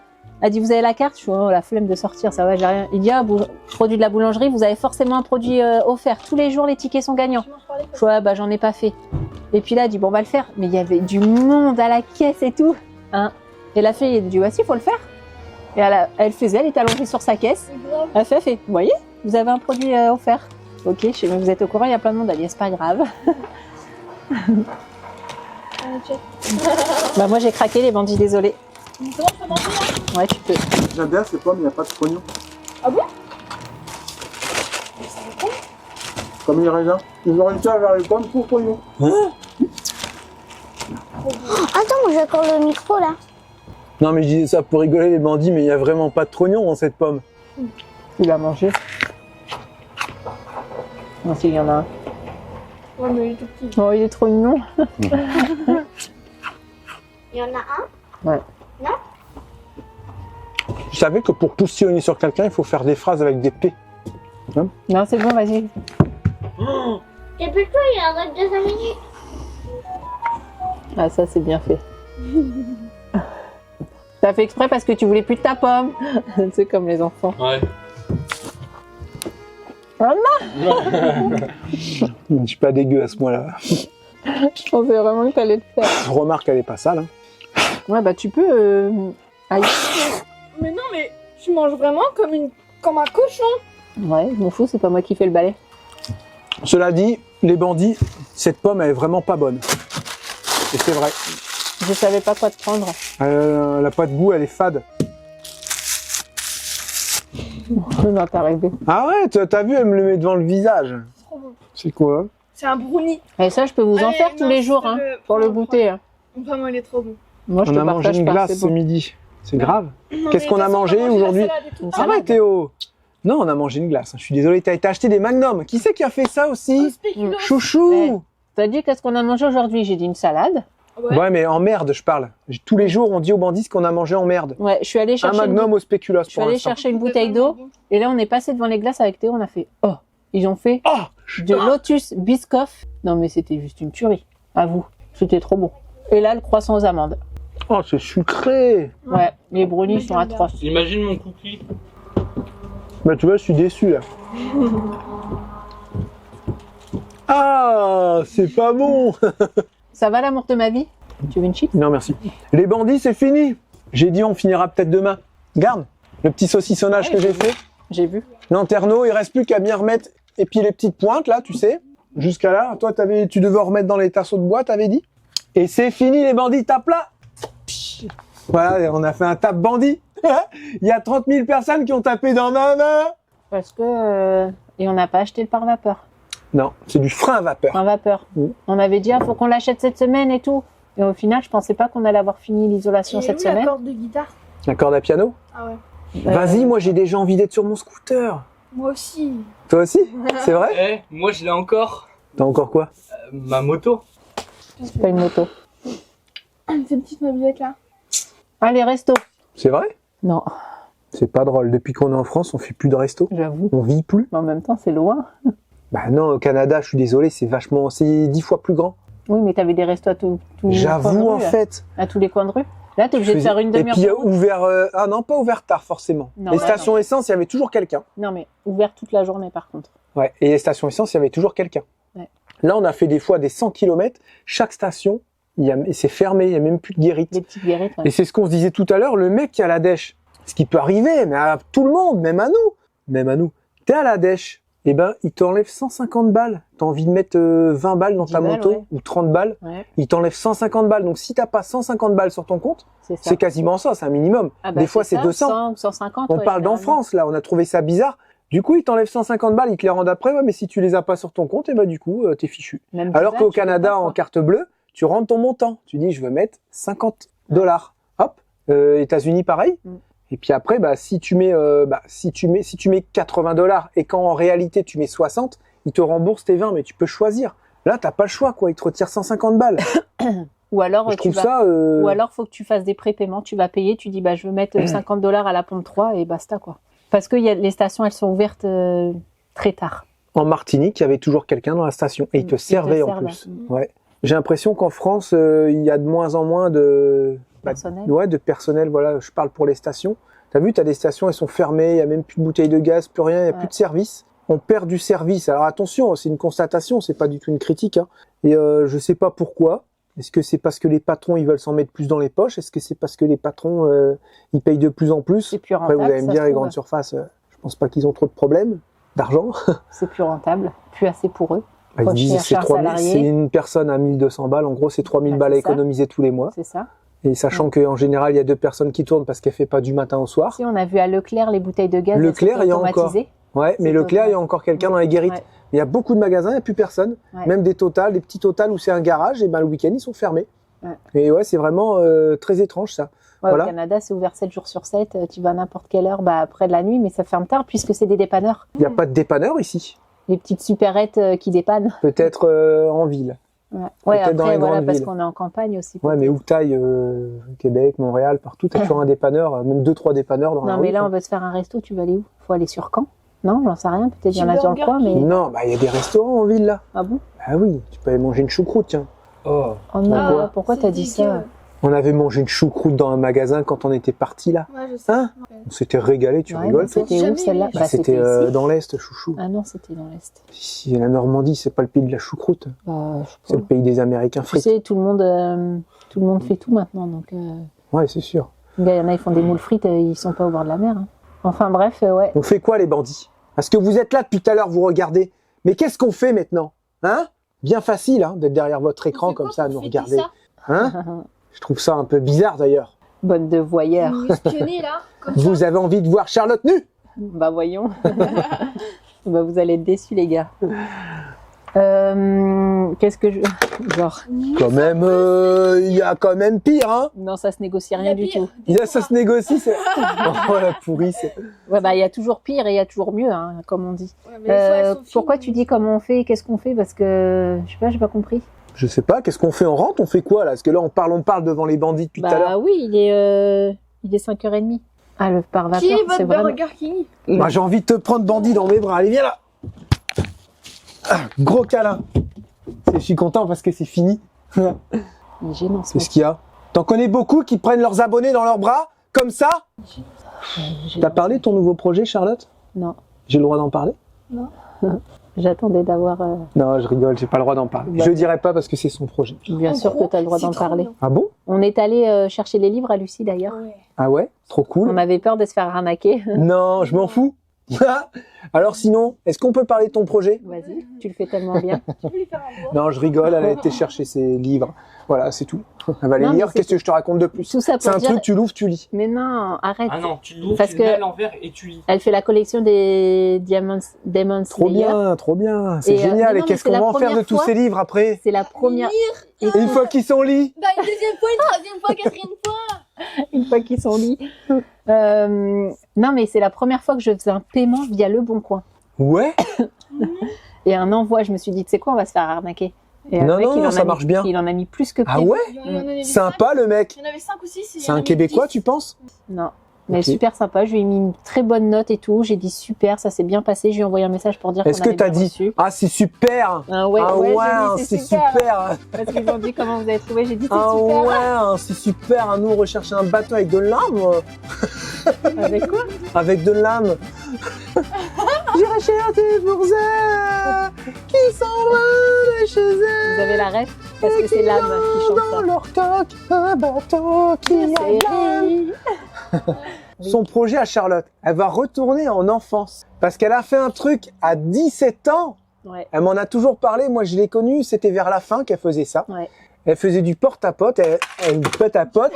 dit vous avez la carte. Je suis la flemme de sortir, ça va, j'ai rien. Il dit produit de la boulangerie, vous avez forcément un produit offert. Tous les jours les tickets sont gagnants. Je suis bah j'en ai pas fait. Et puis là elle dit bon on va le faire. Mais il y avait du monde à la caisse et tout. Hein. Et la fille elle dit ouais si faut le faire. Et elle faisait, elle était allongée sur sa caisse. Elle fait vous voyez, vous avez un produit offert. Ok, je sais mais vous êtes au courant, il y a plein de monde. Elle dit c'est pas grave. Bah moi j'ai craqué les bandits, désolé. Ouais tu peux. J'aime bien ces pommes, il n'y a pas de pognon. Ah bon? Comme les raisins. Ils ont réussi à faire les pommes pour pognon. Attends, moi j'ai encore le micro là. Non mais je disais ça pour rigoler les bandits, mais il n'y a vraiment pas de trognon dans cette pomme. Tu l'as mangé. Non, si, il y en a un. Ouais, mais il est tout petit. Oh, il est trop mignon. Il y en a un. Tu savais que pour postillonner sur quelqu'un, il faut faire des phrases avec des P. Non, c'est bon, vas-y. Dépêche-toi, il arrête de 5 minutes. Ah, ça, c'est bien fait. T'as fait exprès parce que tu voulais plus de ta pomme. C'est comme les enfants. Ouais. Je suis pas dégueu à ce point-là. Je pensais vraiment que t'allais le faire. Remarque, elle est pas sale. Hein. Ouais, bah tu peux... Aïe. Mais non, mais tu manges vraiment comme un cochon. Ouais, je m'en fous, c'est pas moi qui fais le balai. Cela dit, les bandits, cette pomme, elle est vraiment pas bonne. Et c'est vrai. Je savais pas quoi te prendre. Elle a pas de goût, elle est fade. Non, t'as rêvé. Ah ouais, t'as vu, elle me le met devant le visage. Trop bon. C'est quoi? C'est un brownie. Et ça, je peux vous en Allez, faire tous non, les jours, c'est hein, le- pour le prends, goûter. Hein. Vraiment, il est trop bon. Moi, je On te a mangé partage une pas, glace c'est ce bon. midi. C'est grave. Non, Qu'est-ce mais qu'on de a toute façon, mangé on mange la aujourd'hui? salade et tout. Une Ah ouais, salade. Théo. Non, on a mangé une glace. Je suis désolé, t'as acheté des Magnum. Qui c'est qui a fait ça Oh, aussi? spéculoos. Chouchou. T'as dit qu'est-ce qu'on a mangé aujourd'hui? J'ai dit une salade. Ouais. Ouais, mais en merde, je parle. Tous les jours, on dit aux bandits ce qu'on a mangé en merde. Ouais, je suis allée Un chercher, Magnum au spéculoos je suis pour allée l'instant. chercher une bouteille d'eau. Et là, on est passé devant les glaces avec Théo, on a fait « Oh !» Ils ont fait Oh, de Lotus Biscoff. Non, mais c'était juste une tuerie. À vous. C'était trop bon. Et là, le croissant aux amandes. oh, c'est sucré. Ouais, les brownies Mais sont j'aime bien. atroces. Imagine mon cookie. Bah, tu vois, je suis déçu, là. Ah, c'est pas bon. Ça va l'amour de ma vie? Tu veux une chip? Non, merci. Les bandits, c'est fini. J'ai dit, on finira peut-être demain. Garde le petit saucissonnage que j'ai fait. J'ai vu. Lanterneau, il reste plus qu'à bien remettre. Et puis les petites pointes, là, tu sais. Jusqu'à là, toi, tu devais remettre dans les tasseaux de bois, t'avais dit. Et c'est fini, les bandits, tape là. Voilà, on a fait un tape bandit. Il y a 30 000 personnes qui ont tapé dans ma main. Parce que... Et on n'a pas acheté le pare-vapeur. Non, c'est du frein à vapeur. Un vapeur. Oui. On avait dit, ah, faut qu'on l'achète cette semaine et tout. Et au final, je pensais pas qu'on allait avoir fini l'isolation Et cette où la semaine. corde de guitare? La corde à piano. Ah ouais. Vas-y, moi j'ai déjà envie d'être sur mon scooter. Moi aussi. Toi aussi? C'est vrai? Eh, moi je l'ai encore. T'as encore quoi? Ma moto. C'est pas une moto. Cette petite mobilette là. Allez, resto. C'est vrai? Non, C'est pas drôle. Depuis qu'on est en France, on fait plus de resto. j'avoue. On vit plus. Mais en même temps, c'est loin. Bah non, au Canada, je suis désolé, c'est 10 fois plus grand. Oui, mais t'avais des restos à tous les coins de J'avoue, en rue, fait. À tous les coins de rue. Là, t'es obligé de faire une Et demi-heure. puis de route. ouvert, ah non, pas ouvert tard forcément. Non, les bah stations essence, il y avait toujours quelqu'un. Non, mais ouvert toute la journée, par contre. Ouais. Et les stations essence, il y avait toujours quelqu'un. Ouais. Là, on a fait des fois des 100 km. Chaque station, c'est fermé, il n'y a même plus de guérite. Des petites guérites. Ouais. Et c'est ce qu'on se disait tout à l'heure, le mec qui a la dèche, ce qui peut arriver, mais à tout le monde, même à nous. T'es à la dèche, et ben, il t'enlève 150 balles. T'as envie de mettre 20 balles dans 10 ta balles, moto, ouais. ou 30 balles, Ouais, il t'enlève 150 balles. Donc si t'as pas 150 balles sur ton compte, c'est ça. c'est quasiment ça, c'est un minimum. Ah bah, Des fois, c'est ça, 200. 100 ou 150. On ouais, parle d'en généralement. France, là, on a trouvé ça bizarre. Du coup, ils t'enlèvent 150 balles, ils te les rendent après, ouais, mais si tu les as pas sur ton compte, et ben du coup, t'es fichu. Même Alors 10 qu'au balles, tu peux Canada, pas, en quoi. carte bleue, tu rentres ton montant. Tu dis, je veux mettre 50 $. Hop. États-Unis, pareil. Mm. Et puis après, bah, si tu mets 80 $ et quand en réalité tu mets 60, ils te remboursent tes 20, mais tu peux choisir. Là, t'as pas le choix, quoi. Ils te retirent 150 balles. Ou alors, Je tu trouve vas... ça. Ou alors, faut que tu fasses des prépaiements. Tu vas payer, tu dis, bah, je veux mettre 50 $ à la pompe 3 et basta, quoi. Parce que les stations, elles sont ouvertes très tard. En Martinique, il y avait toujours quelqu'un dans la station et ils te Ils te servaient en servent. plus. Ouais. J'ai l'impression qu'en France, il y a de moins en moins de Personnel. Ouais, de personnel. Voilà, je parle pour les stations. T'as vu, t'as des stations, elles sont fermées, il y a même plus de bouteilles de gaz, plus rien, il y a plus de service. On perd du service. Alors attention, c'est une constatation, c'est pas du tout une critique. Hein. Et je sais pas pourquoi. Est-ce que c'est parce que les patrons ils veulent s'en mettre plus dans les poches? Est-ce que c'est parce que les patrons ils payent de plus en plus? C'est plus Après, rentable. vous allez me ça dire, se les trouve. grandes surfaces, je pense pas qu'ils ont trop de problèmes d'argent. C'est plus rentable, plus assez pour eux. Ils Faut disent chercher un 3000, salarié. c'est une personne à 1200 balles. En gros, c'est 3000 Bah, balles à c'est ça. économiser tous les mois. C'est ça. Et sachant qu'en général, il y a 2 personnes qui tournent parce qu'elle fait pas du matin au soir. Si on a vu à Leclerc les bouteilles de gaz, Leclerc, elles il y sont a encore. automatisées. Ouais, mais C'est Leclerc, il y a Total. encore quelqu'un dans les guérites. Ouais. Il y a beaucoup de magasins, il n'y a plus personne. Ouais. Même des Total, des petits Total où c'est un garage, et ben le week-end, ils sont fermés. Ouais. Et ouais, c'est vraiment très étrange ça. Ouais, Voilà. Au Canada, c'est ouvert 7 jours sur 7. Tu vas à n'importe quelle heure, bah, après de la nuit, mais ça ferme tard puisque c'est des dépanneurs. Il n'y a pas de dépanneur ici. Des petites supérettes qui dépannent. Peut-être en ville. Ouais, Peut-être dans après, les voilà, grandes parce villes. qu'on est en campagne aussi. Ouais, mais où que t'ailles, Québec, Montréal, partout, t'as toujours un dépanneur, même 2-3 dépanneurs dans la Non, rue. mais là, quoi. on veut se faire un resto, tu vas aller où? Faut aller sur Caen? Non, j'en sais rien, peut-être il y en a dans le Burger coin, mais... Non, bah il y a des restaurants en ville là. Ah bon? Ah oui, tu peux aller manger une choucroute, tiens. Oh, Oh non, Pourquoi pourquoi t'as dit ça? On avait mangé une choucroute dans un magasin quand on était parti là. Ouais, je sais. Hein? On s'était régalé, tu Ouais, rigoles mais toi? c'était où Jamais celle-là? vu. Bah, c'était ici. dans l'Est, chouchou. Ah non, c'était dans l'Est. Si la Normandie, c'est pas le pays de la choucroute. Bah, je sais C'est pas. le pays des Américains Tu frites. sais, tout le monde fait tout maintenant, donc... Ouais, c'est sûr. Il y en a, ils font des moules frites, ils sont pas au bord de la mer. Hein. Enfin bref, ouais. On fait quoi les bandits? Parce que vous êtes là depuis tout à l'heure, vous regardez. Mais qu'est-ce qu'on fait maintenant? Hein? Bien facile hein, d'être derrière votre écran comme ça à nous regarder. Hein? Je trouve ça un peu bizarre d'ailleurs. Bonne de voyeur. Vous espionnez là, comme ça. Vous avez envie de voir Charlotte nue? Bah voyons. Bah vous allez être déçus les gars. Qu'est-ce que je... Genre... Quand même, il y a quand même pire, hein? Non, ça se négocie rien du tout. Il y a ça se négocie, c'est... Oh la pourrie, c'est... Ouais, bah il y a toujours pire et il y a toujours mieux, hein, comme on dit. Ouais, mais les fois, elles sont Pourquoi fines. tu dis comment on fait, qu'est-ce qu'on fait? Parce que, je sais pas, j'ai pas compris. Je sais pas, qu'est-ce qu'on fait? On rentre? On fait quoi là? Parce que là, on parle devant les bandits depuis tout à l'heure. Bah oui, il est 5h30. Ah, le par vapeur, Qui est c'est votre vraiment... Burger King? Moi, j'ai envie de te prendre bandit dans mes bras. Allez, viens là! Ah, gros câlin! Je suis content parce que c'est fini. Il est gênant, ce Qu'est-ce qu'il y a? T'en connais beaucoup qui prennent leurs abonnés dans leurs bras? Comme ça? mec. T'as parlé de ton nouveau projet, Charlotte? Non, J'ai le droit d'en parler? j'attendais d'avoir... Non, je rigole, j'ai pas le droit d'en parler. Bah. Je dirai pas parce que c'est son projet. Bien sûr que tu as le droit d'en parler. Ah bon? On est allé chercher les livres à Lucie d'ailleurs. Ouais. Ah ouais? Trop cool. On avait peur de se faire arnaquer. Non, je m'en fous. Alors sinon, est-ce qu'on peut parler de ton projet? Vas-y, tu le fais tellement bien. Tu peux lui faire un bois? Non, je rigole, elle a été chercher ses livres. Voilà, c'est tout. Elle va les Non, mais lire, c'est- qu'est-ce que je te raconte de plus? Tout ça C'est pour un dire... truc, tu l'ouvres, tu lis. Mais non, arrête. Ah non, tu l'ouvres, Parce tu le mets que- à l'envers et tu lis. Elle fait la collection des Demon Trop Slayer. bien, trop bien. C'est Et, génial. mais Et non, qu'est-ce mais qu'on c'est va la en faire de première tous fois. ces livres après? C'est la première... Et une fois qu'ils sont lits? Bah, une deuxième fois, une troisième fois, quatrième fois. Une fois qu'ils sont lits. Non, mais c'est la première fois que je faisais un paiement via Le Bon Coin. Ouais. Et un envoi, je me suis dit, tu sais quoi, on va se faire arnaquer. Et Non, le mec, non, il en a ça mis- marche bien. Il en a mis plus que Ah prévu. ouais? Il y en avait Sympa le mec. Il y en avait 5 ou 6. C'est un Québécois, tu penses? Non. Mais Ok. super sympa, je lui ai mis une très bonne note et tout. J'ai dit super, ça s'est bien passé. Je lui ai envoyé un message pour dire qu'on Est-ce que avait t'as bien dit reçu. ah c'est super? Ah ouais, Ah ouais, ouais, j'ai dit, c'est super. Parce qu'ils ont dit comment vous avez trouvé, j'ai dit c'est Ah super. ouais, c'est super. Nous on recherche un bateau avec de l'âme. Avec quoi? Avec de l'âme. J'irai chercher pour ça qui sont loin de chez eux. Vous avez la ref? Parce que c'est l'âme qui chante Dans ça. leur coque, un bateau qui a de l'âme. Son projet à Charlotte, elle va retourner en enfance. Parce qu'elle a fait un truc à 17 ans. Ouais. Elle m'en a toujours parlé, moi je l'ai connue, c'était vers la fin qu'elle faisait ça. Ouais. Elle faisait du porte-à-pote, elle porte-à-pote,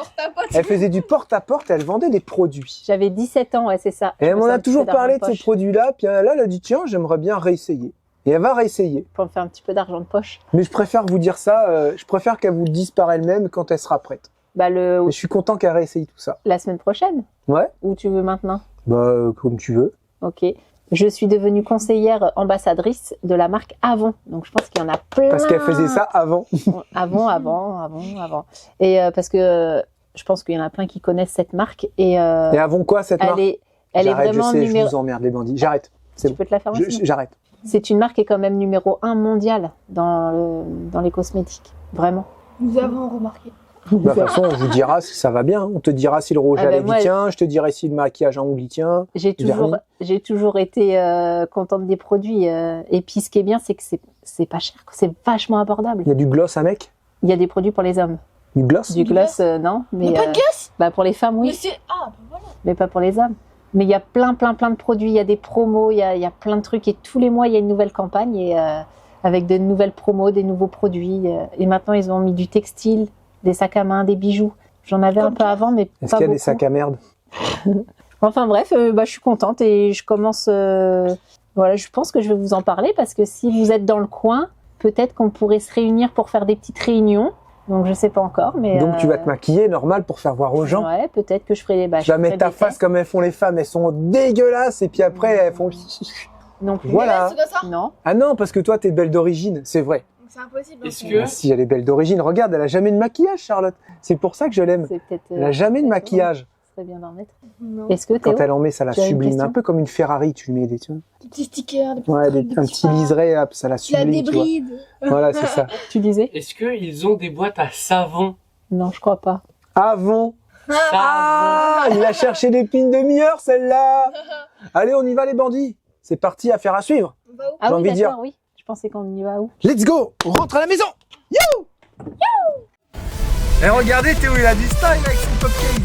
elle faisait du porte-à-porte, elle vendait des produits. J'avais 17 ans, ouais, c'est ça. Et elle Je me m'en fais a un petit toujours peu d'argent parlé de ces poche. produits-là, puis là elle a dit tiens j'aimerais bien réessayer. Et elle va réessayer. Pour me faire un petit peu d'argent de poche. Mais je préfère vous dire ça, je préfère qu'elle vous le dise par elle-même quand elle sera prête. Bah, Et je suis content qu'elle réessaye tout ça. la semaine prochaine. Ouais, Ou tu veux maintenant? bah comme tu veux. Ok. Je suis devenue conseillère ambassadrice de la marque Avon. Donc je pense qu'il y en a plein. Parce qu'elle faisait ça avant. Avant. Et parce que je pense qu'il y en a plein qui connaissent cette marque. Et Et avant quoi cette marque? elle est J'arrête, vraiment je sais, je numéro... vous emmerde les bandits. J'arrête. C'est Tu bon. peux te la faire aussi. J'arrête. C'est une marque qui est quand même numéro 1 mondiale dans les cosmétiques. Vraiment. Nous avons remarqué. De toute façon, on vous dira si ça va bien. On te dira si le rouge Ah à ben lèvres moi, y tient. Je te dirai si le maquillage à ongles y tient. J'ai toujours été contente des produits. Et puis ce qui est bien, c'est que c'est pas cher. C'est vachement abordable. Il y a du gloss à mec? Il y a des produits pour les hommes. Du gloss? Du gloss, non. Mais Pas de glace? bah, pour les femmes, Mais oui. c'est. Ah, bah voilà. Mais pas pour les hommes. Mais il y a plein de produits, il y a des promos, il y a plein de trucs. Et tous les mois, il y a une nouvelle campagne et, avec de nouvelles promos, des nouveaux produits. Et maintenant, ils ont mis du textile, des sacs à main, des bijoux. J'en avais un peu avant, mais Est-ce pas qu'il y a beaucoup. des sacs à merde? Enfin bref, bah, je suis contente et je commence... voilà, je pense que je vais vous en parler parce que si vous êtes dans le coin, peut-être qu'on pourrait se réunir pour faire des petites réunions. Donc je sais pas encore, mais... Donc tu vas te maquiller normal pour faire voir aux gens. Ouais, peut-être que je ferai... Bah, Tu vas je mettre ferai ta des face tests. comme elles font les femmes. Elles sont dégueulasses et puis après elles font... Non plus. Voilà. C'est pas ça. Non. Ah non, parce que toi, t'es belle d'origine, c'est vrai. Donc c'est impossible. Est-ce hein. que- Ah, si, elle est belle d'origine. Regarde, elle a jamais de maquillage, Charlotte. C'est pour ça que je l'aime. C'est peut-être. Elle a jamais de maquillage. Ce serait bien d'en mettre. Non. Est-ce que Quand Théo, elle en met, ça la tu as une sublime. question Un peu comme une Ferrari, tu lui mets des, tu vois. Des petits stickers, des petits Ouais, trucs, des un petits petit phares, liseré, hop, ça la la sublime, tu vois. débride. Voilà, c'est ça. tu disais? Est-ce qu'ils ont des boîtes à savon? Non, je crois pas. Avant. Ah, il a cherché depuis une demi-heure, celle-là. Allez, on y va, les bandits. C'est parti, affaire à suivre. On va où? Ah J'ai oui, envie de dire- d'accord, oui. Je pensais qu'on y va où? Let's go. On rentre à la maison. Yo. Et regardez, Théo, il a du style avec son top case.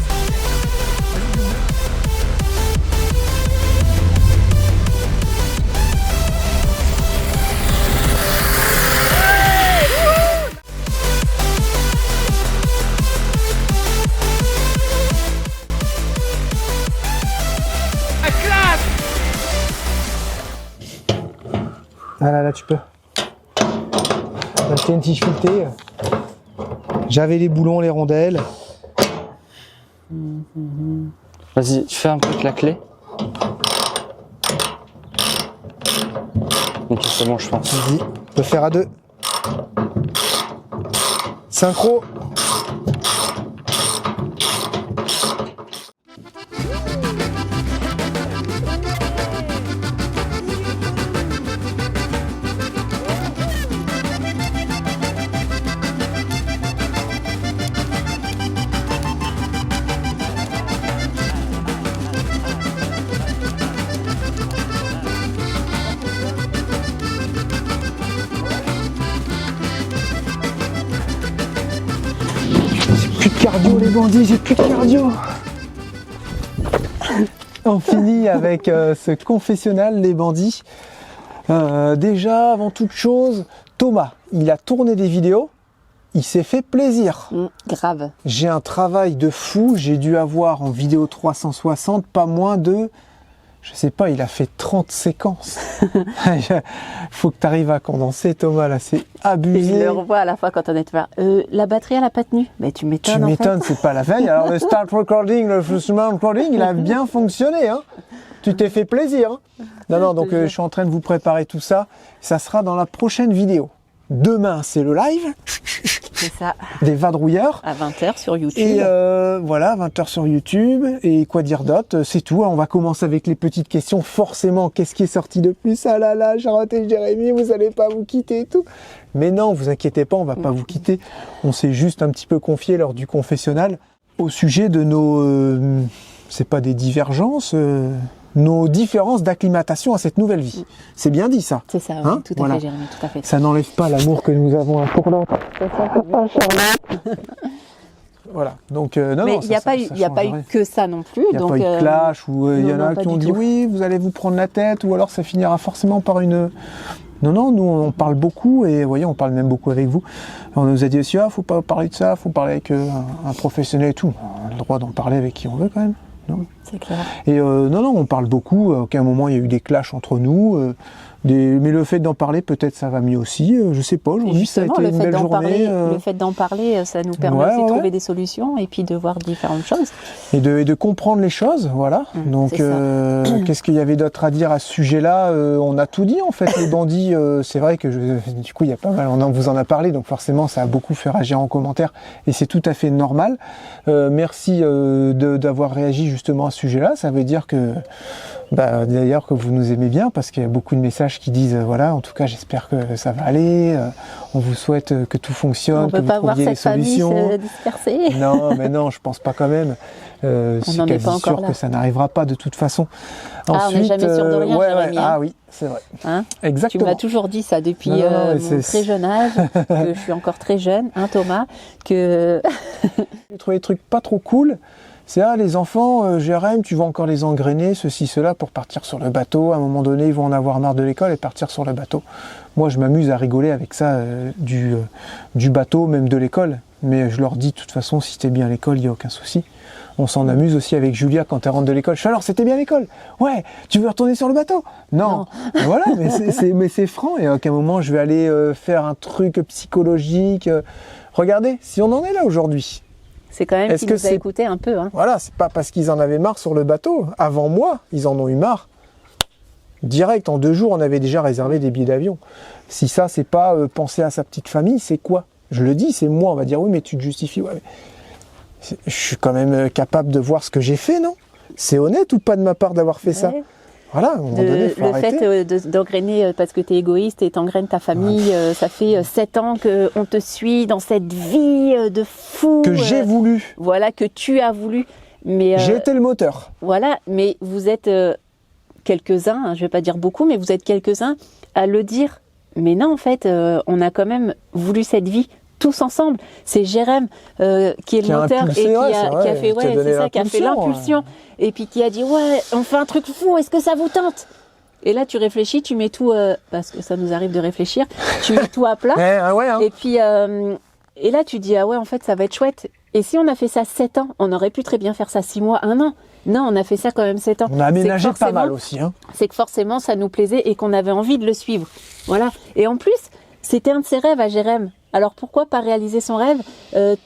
Ah là, là, tu peux. J'ai acheté une tige filetée. J'avais les boulons, les rondelles. Vas-y, fais un peu avec la clé. Ok, c'est bon, je pense. Vas-y, on peut faire à deux. Synchro. Plus de cardio les bandits, j'ai plus de cardio. On finit avec ce confessionnal les bandits. Déjà avant toute chose, Thomas, il a tourné des vidéos, il s'est fait plaisir. Grave. J'ai un travail de fou, j'ai dû avoir en vidéo 360 pas moins de... Je sais pas, il a fait 30 séquences. Faut que tu arrives à condenser Thomas là, c'est Et abusé. je le revois à la fois quand on est là. La batterie, elle a pas tenu. Mais tu Tu m'étonnes en fait. m'étonnes, c'est pas la veille. Alors le start recording, le smart recording, il a bien fonctionné. Hein. Tu t'es fait plaisir. Hein. Non, donc je suis en train de vous préparer tout ça. Ça sera dans la prochaine vidéo. Demain, c'est le live C'est ça. des vadrouilleurs. À 20h sur YouTube. Et voilà, 20h sur YouTube. Et quoi dire d'autre? C'est tout. On va commencer avec les petites questions. Forcément, qu'est-ce qui est sorti de plus? Ah là là, Charlotte et Jérémy, vous allez pas vous quitter et tout. Mais non, vous inquiétez pas, on va pas vous quitter. On s'est juste un petit peu confié lors du confessionnal au sujet de nos... c'est pas des divergences, nos différences d'acclimatation à cette nouvelle vie. C'est bien dit ça. C'est ça, oui, Hein, tout à voilà. fait, Jérémy, tout à fait. Ça n'enlève pas l'amour que nous avons un pour l'autre. C'est ça, t'as vu. Voilà. Donc non, Mais non, il n'y a, pas eu, ça y a pas change eu rien. que ça non plus. Il n'y a donc, pas eu de clash ou il y en non, a pas qui ont du dit tout. oui, vous allez vous prendre la tête ou alors ça finira forcément par une... Non, non, nous on parle beaucoup et vous voyez, on parle même beaucoup avec vous. On nous a dit aussi, faut pas parler de ça, faut parler avec un professionnel et tout. On a le droit d'en parler avec qui on veut quand même. Non. C'est clair. Et non, non, on parle beaucoup. À aucun moment il y a eu des clashs entre nous. Mais le fait d'en parler, peut-être ça va mieux aussi. Je sais pas. Et Aujourd'hui, ça a justement, été le une fait belle d'en journée. parler, le fait d'en parler, ça nous permet Ouais, aussi de ouais. trouver des solutions et puis de voir différentes choses. Et de comprendre les choses, voilà. Donc, c'est ça. qu'est-ce qu'il y avait d'autre à dire à ce sujet-là? On a tout dit en fait. Les bandits, c'est vrai que du coup, il y a pas mal. On vous en a parlé, donc forcément, ça a beaucoup fait réagir en commentaire, et c'est tout à fait normal. Merci d'avoir réagi justement à ce sujet-là. Ça veut dire que, d'ailleurs, que vous nous aimez bien, parce qu'il y a beaucoup de messages qui disent, voilà, en tout cas, j'espère que ça va aller. On vous souhaite que tout fonctionne, On ne que peut vous pas voir trouviez les cette famille solutions. se disperser. Non, mais non, je pense pas quand même. C'est n'en est quasi pas encore sûr là. que ça n'arrivera pas de toute façon. Ah, on n'est jamais sûr de rien, Jérémy, hein. Ah oui, c'est vrai. Hein, tu Exactement. m'as toujours dit ça depuis Non, non, mais mon très jeune âge, que je suis encore très jeune, hein, Thomas, que... J'ai trouvé des trucs pas trop cool. C'est les enfants, Jérém, tu vas encore les engrainer, ceci, cela, pour partir sur le bateau. À un moment donné, ils vont en avoir marre de l'école et partir sur le bateau. Moi, je m'amuse à rigoler avec ça, du bateau, même de l'école. Mais je leur dis, de toute façon, si t'es bien à l'école, il n'y a aucun souci. On s'en amuse aussi avec Julia quand elle rentre de l'école. Je fais, alors, c'était bien à l'école? Ouais, tu veux retourner sur le bateau? Non. Et voilà, mais c'est franc. Et à aucun moment, je vais aller faire un truc psychologique. Regardez, si on en est là aujourd'hui. C'est quand même Est-ce qui que nous a c'est- écoutés un peu. Hein. Voilà, c'est pas parce qu'ils en avaient marre sur le bateau. Avant moi, ils en ont eu marre. Direct, en 2 jours, on avait déjà réservé des billets d'avion. Si ça, c'est pas penser à sa petite famille, c'est quoi? Je le dis, c'est moi. On va dire, oui, mais tu te justifies. Ouais, mais je suis quand même capable de voir ce que j'ai fait, non? C'est honnête ou pas de ma part d'avoir fait ça? Voilà, à un moment donné, faut le arrêter. fait d'engrainer parce que tu es égoïste et t'engraines ta famille, ça fait 7 ans qu'on te suit dans cette vie de fou. Que j'ai voulu. Voilà, que tu as voulu. Mais J'ai été le moteur. voilà, mais vous êtes quelques-uns, hein, je vais pas dire beaucoup, mais vous êtes quelques-uns à le dire. Mais non, en fait, on a quand même voulu cette vie tous ensemble. C'est Jérém qui est le a moteur impulsé, et qui ouais, a fait, qui a donné qui a fait l'impulsion. Et puis qui a dit, ouais, on fait un truc fou, est-ce que ça vous tente? Et là, tu réfléchis, tu mets tout, parce que ça nous arrive de réfléchir, tu mets tout à plat. Ouais, hein. Et puis, et là, tu dis, ah ouais, en fait, ça va être chouette. Et si on a fait ça 7 ans, on aurait pu très bien faire ça 6 mois, 1 an. Non, on a fait ça quand même 7 ans. On a aménagé C'est que pas mal forcément- aussi. Hein. C'est que forcément, ça nous plaisait et qu'on avait envie de le suivre. Voilà. Et en plus, c'était un de ses rêves à Jérém. Alors pourquoi pas réaliser son rêve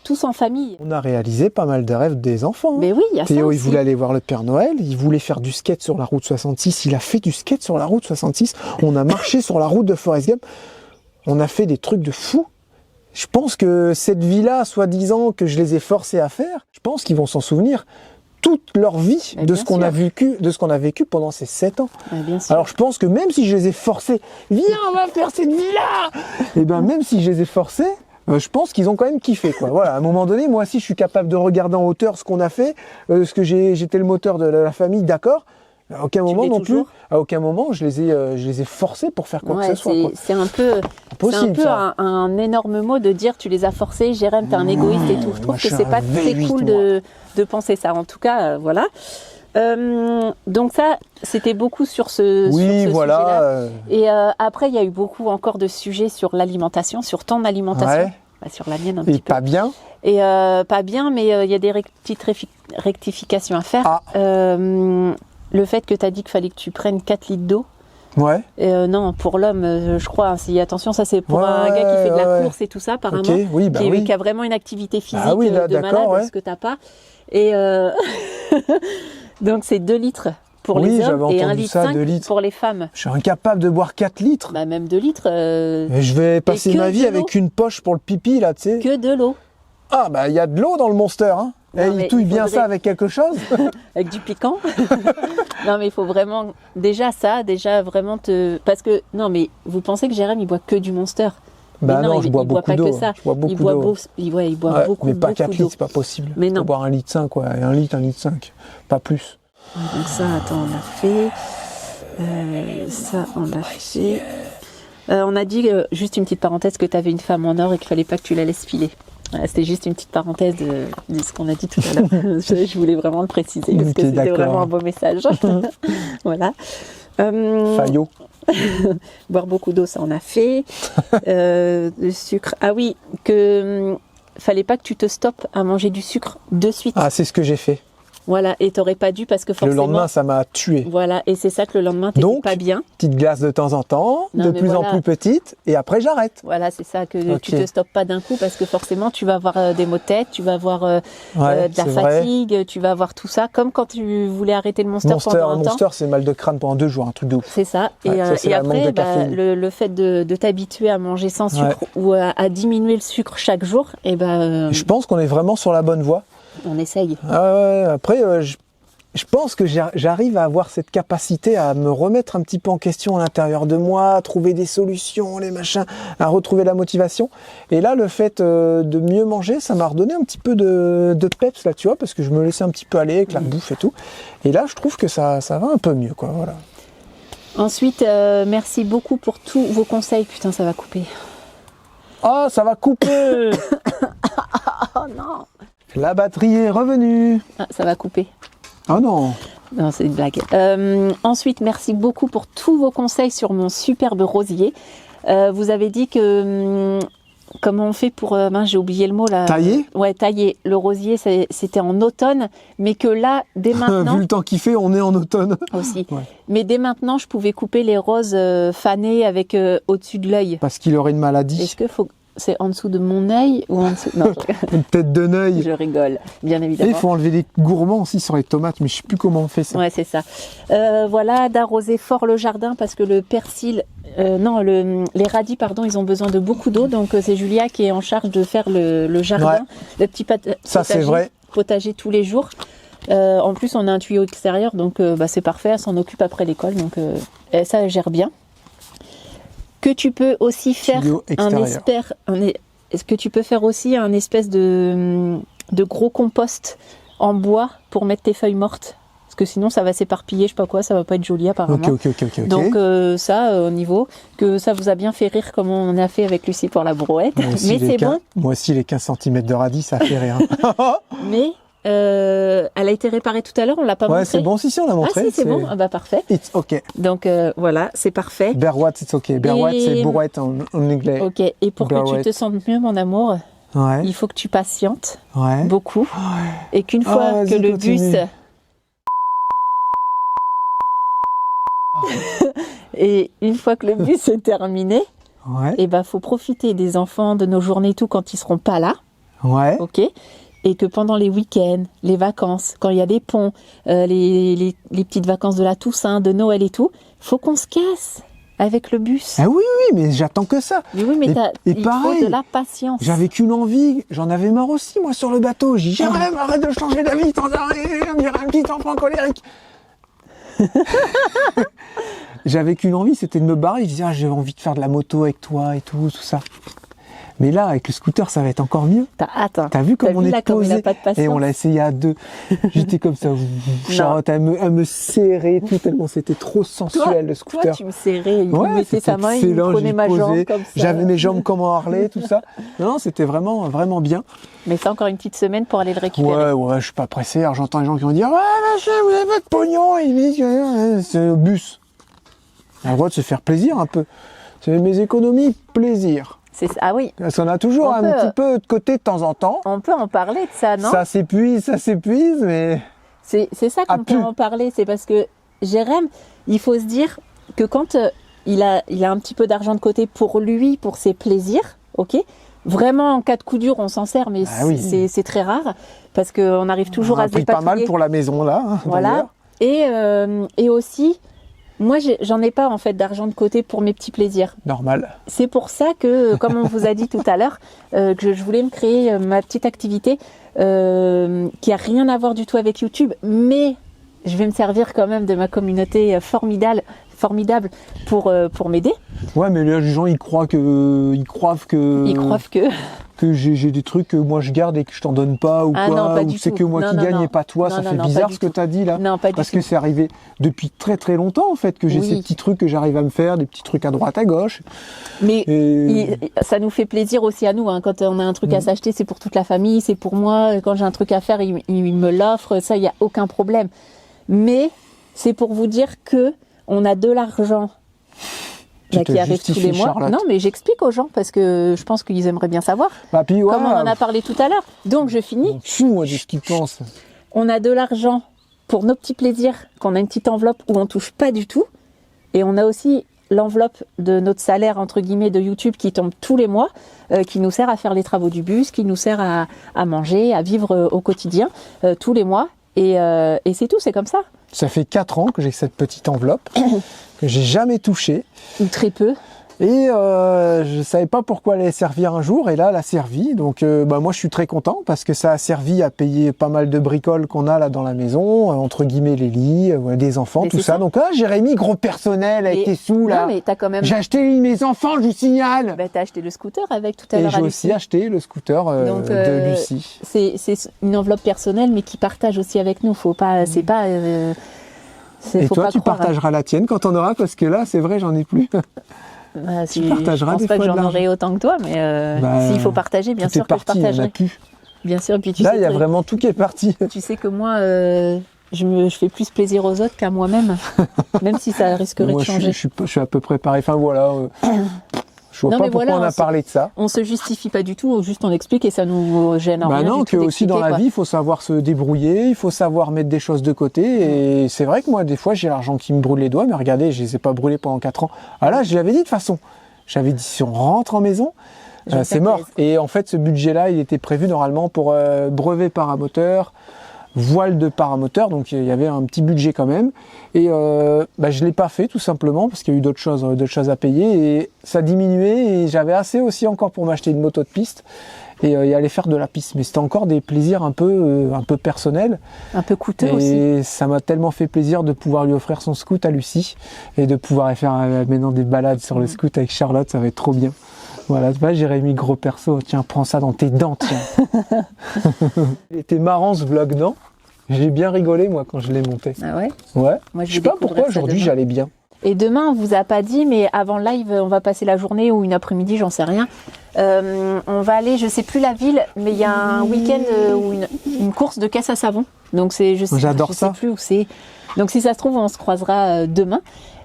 tous en famille? On a réalisé pas mal de rêves des enfants. Hein. Mais oui, il y a ça Théo, il aussi. voulait aller voir le Père Noël, il voulait faire du skate sur la route 66, il a fait du skate sur la route 66, on a marché sur la route de Forrest Gump, on a fait des trucs de fou. Je pense que cette vie-là, soi-disant que je les ai forcés à faire, je pense qu'ils vont s'en souvenir toute leur vie Mais de bien ce qu'on sûr. a vécu pendant ces 7 ans. Bien sûr. Alors je pense que même si je les ai forcés, viens, on va faire cette vie-là, et ben même si je les ai forcés, je pense qu'ils ont quand même kiffé, quoi. Voilà, à un moment donné, moi aussi, je suis capable de regarder en hauteur ce qu'on a fait, ce que j'étais le moteur de la famille, d'accord. À aucun moment l'es non toujours. plus, à aucun moment, je les ai forcés pour faire quoi Ouais, que ce soit. Quoi. c'est un peu, Impossible, ça. un énorme mot de dire tu les as forcés, Jérém, t'es un égoïste et tout. Je trouve moi, que je suis c'est un pas très V8, cool de penser ça. En tout cas, voilà. Donc ça, c'était beaucoup sur ce Oui, sujet-là. voilà. Et après, il y a eu beaucoup encore de sujets sur l'alimentation, sur ton alimentation. Ouais. Bah, sur la mienne un Et petit peu. pas bien. Et pas bien, mais il y a des petites rectifications à faire. Ah. Le fait que tu as dit qu'il fallait que tu prennes 4 litres d'eau. Ouais. Non, pour l'homme, je crois, hein, attention, ça c'est pour Ouais, un gars qui fait de la ouais. course et tout ça, apparemment, Ok, oui, bah oui. qui a vraiment une activité physique Ah oui, là, de d'accord, malade, ouais. ce que t'as pas. Et donc c'est 2 litres pour Oui, les j'avais hommes et 1 entendu litre ça, 5 2 litres. pour les femmes. Je suis incapable de boire 4 litres. Bah même 2 litres, Et je vais passer que ma vie de avec l'eau. une poche pour le pipi, là, tu sais. que de l'eau, Ah, bah, il y a de l'eau dans le Monster, hein. Non, Et mais il touille il bien faudrait- ça avec quelque chose. avec du piquant. Non mais il faut vraiment, déjà vraiment parce que, non mais vous pensez que Jérém il boit que du Monster? Bah Mais non, je bois il boit beaucoup pas d'eau. que ça. Je bois beaucoup Il boit, d'eau. il boit Ouais, beaucoup, mais pas 4 beaucoup litres, d'eau. c'est pas possible. Mais non. Faut boire 1 litre 5, quoi. Et 1 litre 5. Pas plus. Donc ça, attends, on l'a fait. Ça, on l'a fait. On a dit, juste une petite parenthèse, que tu avais une femme en or et qu'il fallait pas que tu la laisses filer. Voilà, c'était juste une petite parenthèse de ce qu'on a dit tout à l'heure. Je voulais vraiment le préciser parce Ok, que c'était d'accord. vraiment un beau message. Voilà. Fayot. Boire beaucoup d'eau, ça on a fait. Le sucre. Ah oui, fallait pas que tu te stoppes à manger du sucre de suite. Ah, c'est ce que j'ai fait. Voilà, et t'aurais pas dû parce que Le forcément. lendemain, ça m'a tué. Voilà, et c'est ça que le lendemain t'étais Donc, pas bien. Petite glace de temps en temps, Non, de mais plus en voilà. plus petite, et après j'arrête. Voilà, c'est ça, que Ok. tu te stoppes pas d'un coup parce que forcément tu vas avoir des maux de tête, tu vas avoir Ouais, de la c'est vrai. fatigue, tu vas avoir tout ça, comme quand tu voulais arrêter le Monster Monster, pendant un temps. Monster, c'est mal de crâne pendant 2 jours, un truc de ouf. C'est ça. Ouais, ça, c'est Et la manque après, de caféine. le fait de t'habituer à manger sans sucre ou à diminuer le sucre chaque jour, et Je pense qu'on est vraiment sur la bonne voie. on essaye. Ah ouais, après, je pense que j'arrive à avoir cette capacité à me remettre un petit peu en question à l'intérieur de moi, à trouver des solutions, les machins, à retrouver la motivation. Et là, le fait de mieux manger, ça m'a redonné un petit peu de peps là, tu vois, parce que je me laissais un petit peu aller avec la bouffe et tout. Et là, je trouve que ça va un peu mieux, quoi, voilà. Ensuite, merci beaucoup pour tous vos conseils. Putain, ça va couper. Ah, ça va couper. Oh non. La batterie est revenue. Ah, ça va couper. Ah non. Non, c'est une blague. Ensuite, merci beaucoup pour tous vos conseils sur mon superbe rosier. Vous avez dit que... comment on fait pour... j'ai oublié le mot là. Tailler. Ouais, tailler. Le rosier, c'était en automne, mais que là, dès maintenant... Vu le temps qu'il fait, on est en automne. aussi. Ouais. Mais dès maintenant, je pouvais couper les roses fanées avec au-dessus de l'œil. Parce qu'il aurait une maladie. Est-ce que faut... c'est en dessous de mon œil ou en dessous... Non, Une tête de neuil. je rigole, bien Et évidemment. il faut enlever les gourmands aussi sur les tomates, mais je sais plus comment on fait ça. Ouais, c'est ça. Voilà, d'arroser fort le jardin parce que le persil, les radis, pardon, ils ont besoin de beaucoup d'eau. Donc c'est Julia qui est en charge de faire le jardin, Ouais. le petit Ça, c'est vrai. potager tous les jours. En plus, on a un tuyau extérieur, donc c'est parfait. Elle s'en occupe après l'école, donc ça, elle gère bien. Que tu peux aussi faire Tuyau extérieur. est-ce que tu peux faire aussi un espèce de gros compost en bois pour mettre tes feuilles mortes? Parce que sinon ça va s'éparpiller, je sais pas quoi, ça va pas être joli apparemment. Ok. Donc ça, au niveau, que ça vous a bien fait rire comme on a fait avec Lucie pour la brouette. Moi aussi, Mais les c'est 15 bon. Moi aussi, les 15 cm de radis, ça fait rien. Mais elle a été réparée tout à l'heure, on l'a pas Ouais, montré. c'est bon, si, on l'a Ah montré. si, c'est bon, ah bah parfait. It's ok. Donc voilà, c'est parfait. Berwat, it's ok. Berwat, Et- c'est brouette en anglais. Ok, et pour que tu Brouette. te sentes mieux, mon amour, Ouais, il faut que tu patientes ouais. beaucoup. Et qu'une Ah, fois vas-y, que le continue. bus... Et une fois que le bus est terminé, Ouais, et faut profiter des enfants, de nos journées et tout quand ils seront pas là, ouais. ok? Et que pendant les week-ends, les vacances, quand il y a des ponts, les petites vacances de la Toussaint, de Noël et tout, faut qu'on se casse avec le bus. Ah oui, mais j'attends que ça. Mais oui, mais et il pareil, faut de la patience. J'avais qu'une envie, j'en avais marre aussi, moi, sur le bateau. J'ai dit, j'aimerais, arrête de changer d'avis, sans arrêt, on dirait un petit enfant colérique. J'avais qu'une envie, c'était de me barrer. Je disais, ah, j'ai envie de faire de la moto avec toi et tout ça. Mais là, avec le scooter, ça va être encore mieux. T'as hâte, hein. T'as vu comme T'as on vu est là, comme il a posé pas de patience. et on l'a essayé à deux. J'étais comme ça, Charlotte, à me serrer tout tellement c'était trop sensuel le Toi, scooter. tu me serrais, il Ouais, mettait c'était sa main, il excellent, prenait j'y ma jambe posais. comme ça. J'avais mes jambes comme en Harley, tout ça. Non, c'était vraiment, vraiment bien. Mais c'est encore une petite semaine pour aller le récupérer. Ouais, je suis pas pressé. Alors j'entends les gens qui vont dire, ouais, machin, vous avez pas de pognon. Et ils me disent, c'est le bus. On a le droit de se faire plaisir un peu. C'est mes économies, plaisir. Ah oui, Parce qu'on a toujours On un peut, petit peu de côté de temps en temps. on peut en parler de ça, non? Ça s'épuise, mais... C'est ça Ah, qu'on peut plus. en parler, c'est parce que Jérém, il faut se dire que quand il a un petit peu d'argent de côté pour lui, pour ses plaisirs, ok? Vraiment, en cas de coup dur, on s'en sert, mais Ah oui. c'est très rare, parce qu'on arrive toujours on a à se pris pas mal dépatouiller. pour la maison là. Hein, Voilà. Et aussi, moi, j'en ai pas en fait d'argent de côté pour mes petits plaisirs. Normal. C'est pour ça que, comme on vous a dit tout à l'heure, que je voulais me créer ma petite activité qui a rien à voir du tout avec YouTube, mais je vais me servir quand même de ma communauté formidable pour m'aider. Ouais, mais les gens ils croient que Ils croient que j'ai des trucs que moi je garde et que je t'en donne pas ou Ah quoi, non, pas ou du c'est tout. que moi Non, qui non, gagne non. et pas toi. Non, Ça non, fait non, pas bizarre du ce que tout. tu as dit là. non, pas du Parce tout. que c'est arrivé depuis très très longtemps en fait que j'ai Oui. ces petits trucs que j'arrive à me faire, des petits trucs à droite à gauche. Mais Et ça nous fait plaisir aussi à nous. Hein. Quand on a un truc à s'acheter, c'est pour toute la famille, c'est pour moi. Quand j'ai un truc à faire, il me l'offre. Ça, il n'y a aucun problème. Mais c'est pour vous dire que on a de l'argent Tu te qui arrive tous justifies, les mois. Charlotte. Non, mais j'explique aux gens parce que je pense qu'ils aimeraient bien savoir. bah, puis, Comme on voilà, en a parlé tout à l'heure. Donc, je finis. on fout moi de ce qu'ils pensent. On a de l'argent pour nos petits plaisirs, qu'on a une petite enveloppe où on touche pas du tout. Et on a aussi l'enveloppe de notre salaire, entre guillemets, de YouTube qui tombe tous les mois, qui nous sert à faire les travaux du bus, qui nous sert à manger, à vivre au quotidien, tous les mois. Et c'est tout, c'est comme ça. Ça fait 4 ans que j'ai cette petite enveloppe que j'ai jamais touchée. Ou très peu. Et je savais pas pourquoi elle allait servir un jour, et là elle a servi. Donc moi je suis très content parce que ça a servi à payer pas mal de bricoles qu'on a là dans la maison, entre guillemets les lits, des enfants, Mais tout c'est ça. ça. Donc Jérémy, gros personnel avec Et- tes sous là. Non, mais t'as quand même... J'ai acheté mes enfants, je vous signale. Bah, t'as acheté le scooter avec tout à Et l'heure à j'ai Lucie. aussi acheté le scooter Donc, de Lucie. C'est une enveloppe personnelle, mais qui partage aussi avec nous. Faut pas... C'est pas... Et faut toi pas tu croire, hein. partageras la tienne quand on aura, parce que là c'est vrai j'en ai plus. Bah, Tu partageras je pense des pas fois que de j'en l'argent. aurai autant que toi, mais Bah, s'il faut partager, bien Tout sûr est que je parti, il n'y en a partagerai. plus. Bien sûr, puis tu Là sais il y a que- vraiment tout qui est parti. Tu sais que moi, je fais plus plaisir aux autres qu'à moi-même, même si ça risquerait Moi de je changer. suis à peu près pareil. Enfin voilà. Je vois Non, pas mais pourquoi voilà, on a on se- parlé de ça. On se justifie pas du tout, juste on explique et ça nous gêne en Bah rien non, du que tout aussi dans d'expliquer, la quoi. vie, il faut savoir se débrouiller, il faut savoir mettre des choses de côté. Et c'est vrai que moi, des fois, j'ai l'argent qui me brûle les doigts, mais regardez, je les ai pas brûlés pendant 4 ans. Ah là, je l'avais dit de toute façon. J'avais dit, si on rentre en maison, Je me c'est fais mort. plaisir. Et en fait, ce budget-là, il était prévu normalement pour brevet paramoteur, voile de paramoteur, donc il y avait un petit budget quand même. Et je l'ai pas fait tout simplement parce qu'il y a eu d'autres choses à payer et ça diminuait et j'avais assez aussi encore pour m'acheter une moto de piste et aller faire de la piste. Mais c'était encore des plaisirs un peu personnels. Un peu coûteux aussi. Et ça m'a tellement fait plaisir de pouvoir lui offrir son scoot à Lucie et de pouvoir aller faire maintenant des balades sur le scoot avec Charlotte, ça va être trop bien. Voilà, tu vois, Jérémy, gros perso, tiens, prends ça dans tes dents, tiens. Il était marrant ce vlog, non? J'ai bien rigolé, moi, quand je l'ai monté. Ah ouais? Ouais. Moi, Je sais pas pourquoi aujourd'hui j'allais bien. Et demain, on vous a pas dit, mais avant le live, on va passer la journée ou une après-midi, j'en sais rien. On va aller, je sais plus la ville, mais il y a un week-end ou une course de caisse à savon. Donc J'adore je ça. sais plus où c'est. Donc si ça se trouve, on se croisera demain.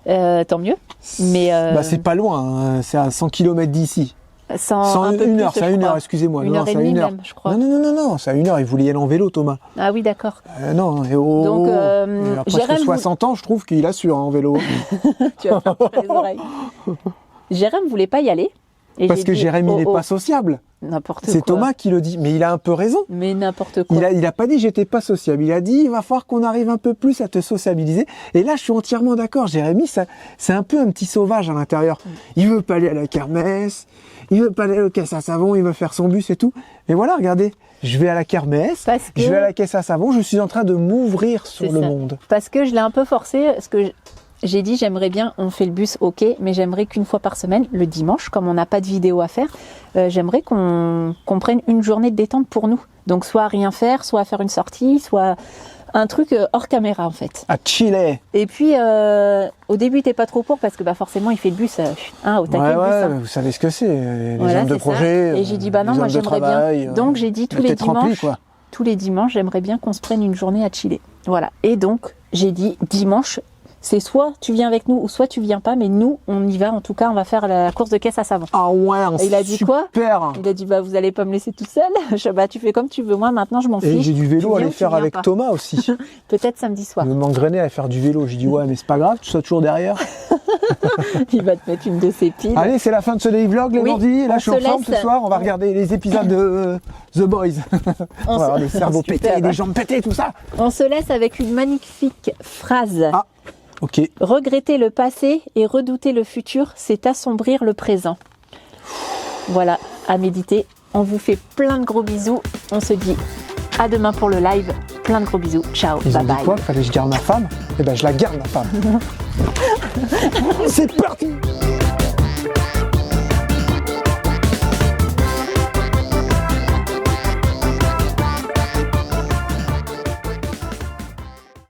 Tant mieux. Mais c'est pas loin, hein, c'est à 100 km d'ici. un peu une plus, heure, c'est à je une crois. heure, excusez-moi. Une Non, heure et c'est à demie une heure. même, je crois. Non, c'est à une heure, il voulait y aller en vélo, Thomas. Ah oui, d'accord. Non, et Donc, il a presque Jérém, 60 ans, je trouve qu'il assure en vélo. Tu vas faire tirer les oreilles. Jérém voulait pas y aller. Et Parce j'ai que dit, Jérémy n'est pas sociable. N'importe quoi. C'est Thomas qui le dit, mais il a un peu raison. Mais n'importe quoi. Il a pas dit j'étais pas sociable, il a dit il va falloir qu'on arrive un peu plus à te sociabiliser. Et là je suis entièrement d'accord, Jérémy, c'est un peu un petit sauvage à l'intérieur. Il veut pas aller à la kermesse, il veut pas aller aux caisses à savon, il veut faire son bus et tout. Mais voilà, regardez, je vais à la kermesse, Parce que- je vais à la caisse à savon, je suis en train de m'ouvrir sur C'est le ça. monde. Parce que je l'ai un peu forcé, parce que j'ai dit j'aimerais bien, on fait le bus, ok, mais j'aimerais qu'une fois par semaine, le dimanche, comme on n'a pas de vidéo à faire, j'aimerais qu'on prenne une journée de détente pour nous. Donc soit à rien faire, soit à faire une sortie, soit un truc hors caméra en fait. À Chile. Et puis au début il était pas trop pour parce que forcément il fait le bus, au taquet Ouais, le bus. ouais, hein. vous savez ce que c'est, les Voilà, hommes de c'est ça. projet. Et j'ai dit bah non, les moi hommes de j'aimerais travail, bien. Donc j'ai dit tous la les tête remplie, dimanches. quoi. Tous les dimanches, j'aimerais bien qu'on se prenne une journée à chiller. Voilà. Et donc, j'ai dit dimanche, c'est soit tu viens avec nous ou soit tu viens pas, mais nous, on y va. En tout cas, on va faire la course de caisse à savon. Ah ouais, Et il a dit quoi? super. Il a dit bah vous allez pas me laisser toute seule. Tu fais comme tu veux. Moi maintenant, je m'en Et fiche. j'ai du Tu vélo à viens aller ou tu faire viens avec pas. Thomas aussi. Peut-être samedi soir. Il m'engrainait à faire du vélo. J'ai dit ouais, mais c'est pas grave, tu sois toujours derrière. Il va te mettre une de ses piles. Allez, c'est la fin de ce daily vlog, les Oui, bandits. Là, on je suis en se forme laisse. ce soir. On va regarder les épisodes de The Boys. On va avoir des cerveaux Super. pétés, des jambes pétées, tout ça. On se laisse avec une magnifique phrase. Ah. Ok. Regretter le passé et redouter le futur, c'est assombrir le présent. Voilà, à méditer. On vous fait plein de gros bisous. On se dit à demain pour le live. Plein de gros bisous. Ciao, Ils bye ont dit bye. quoi? Fallait que je garde ma femme? Eh ben, je la garde, ma femme. C'est parti!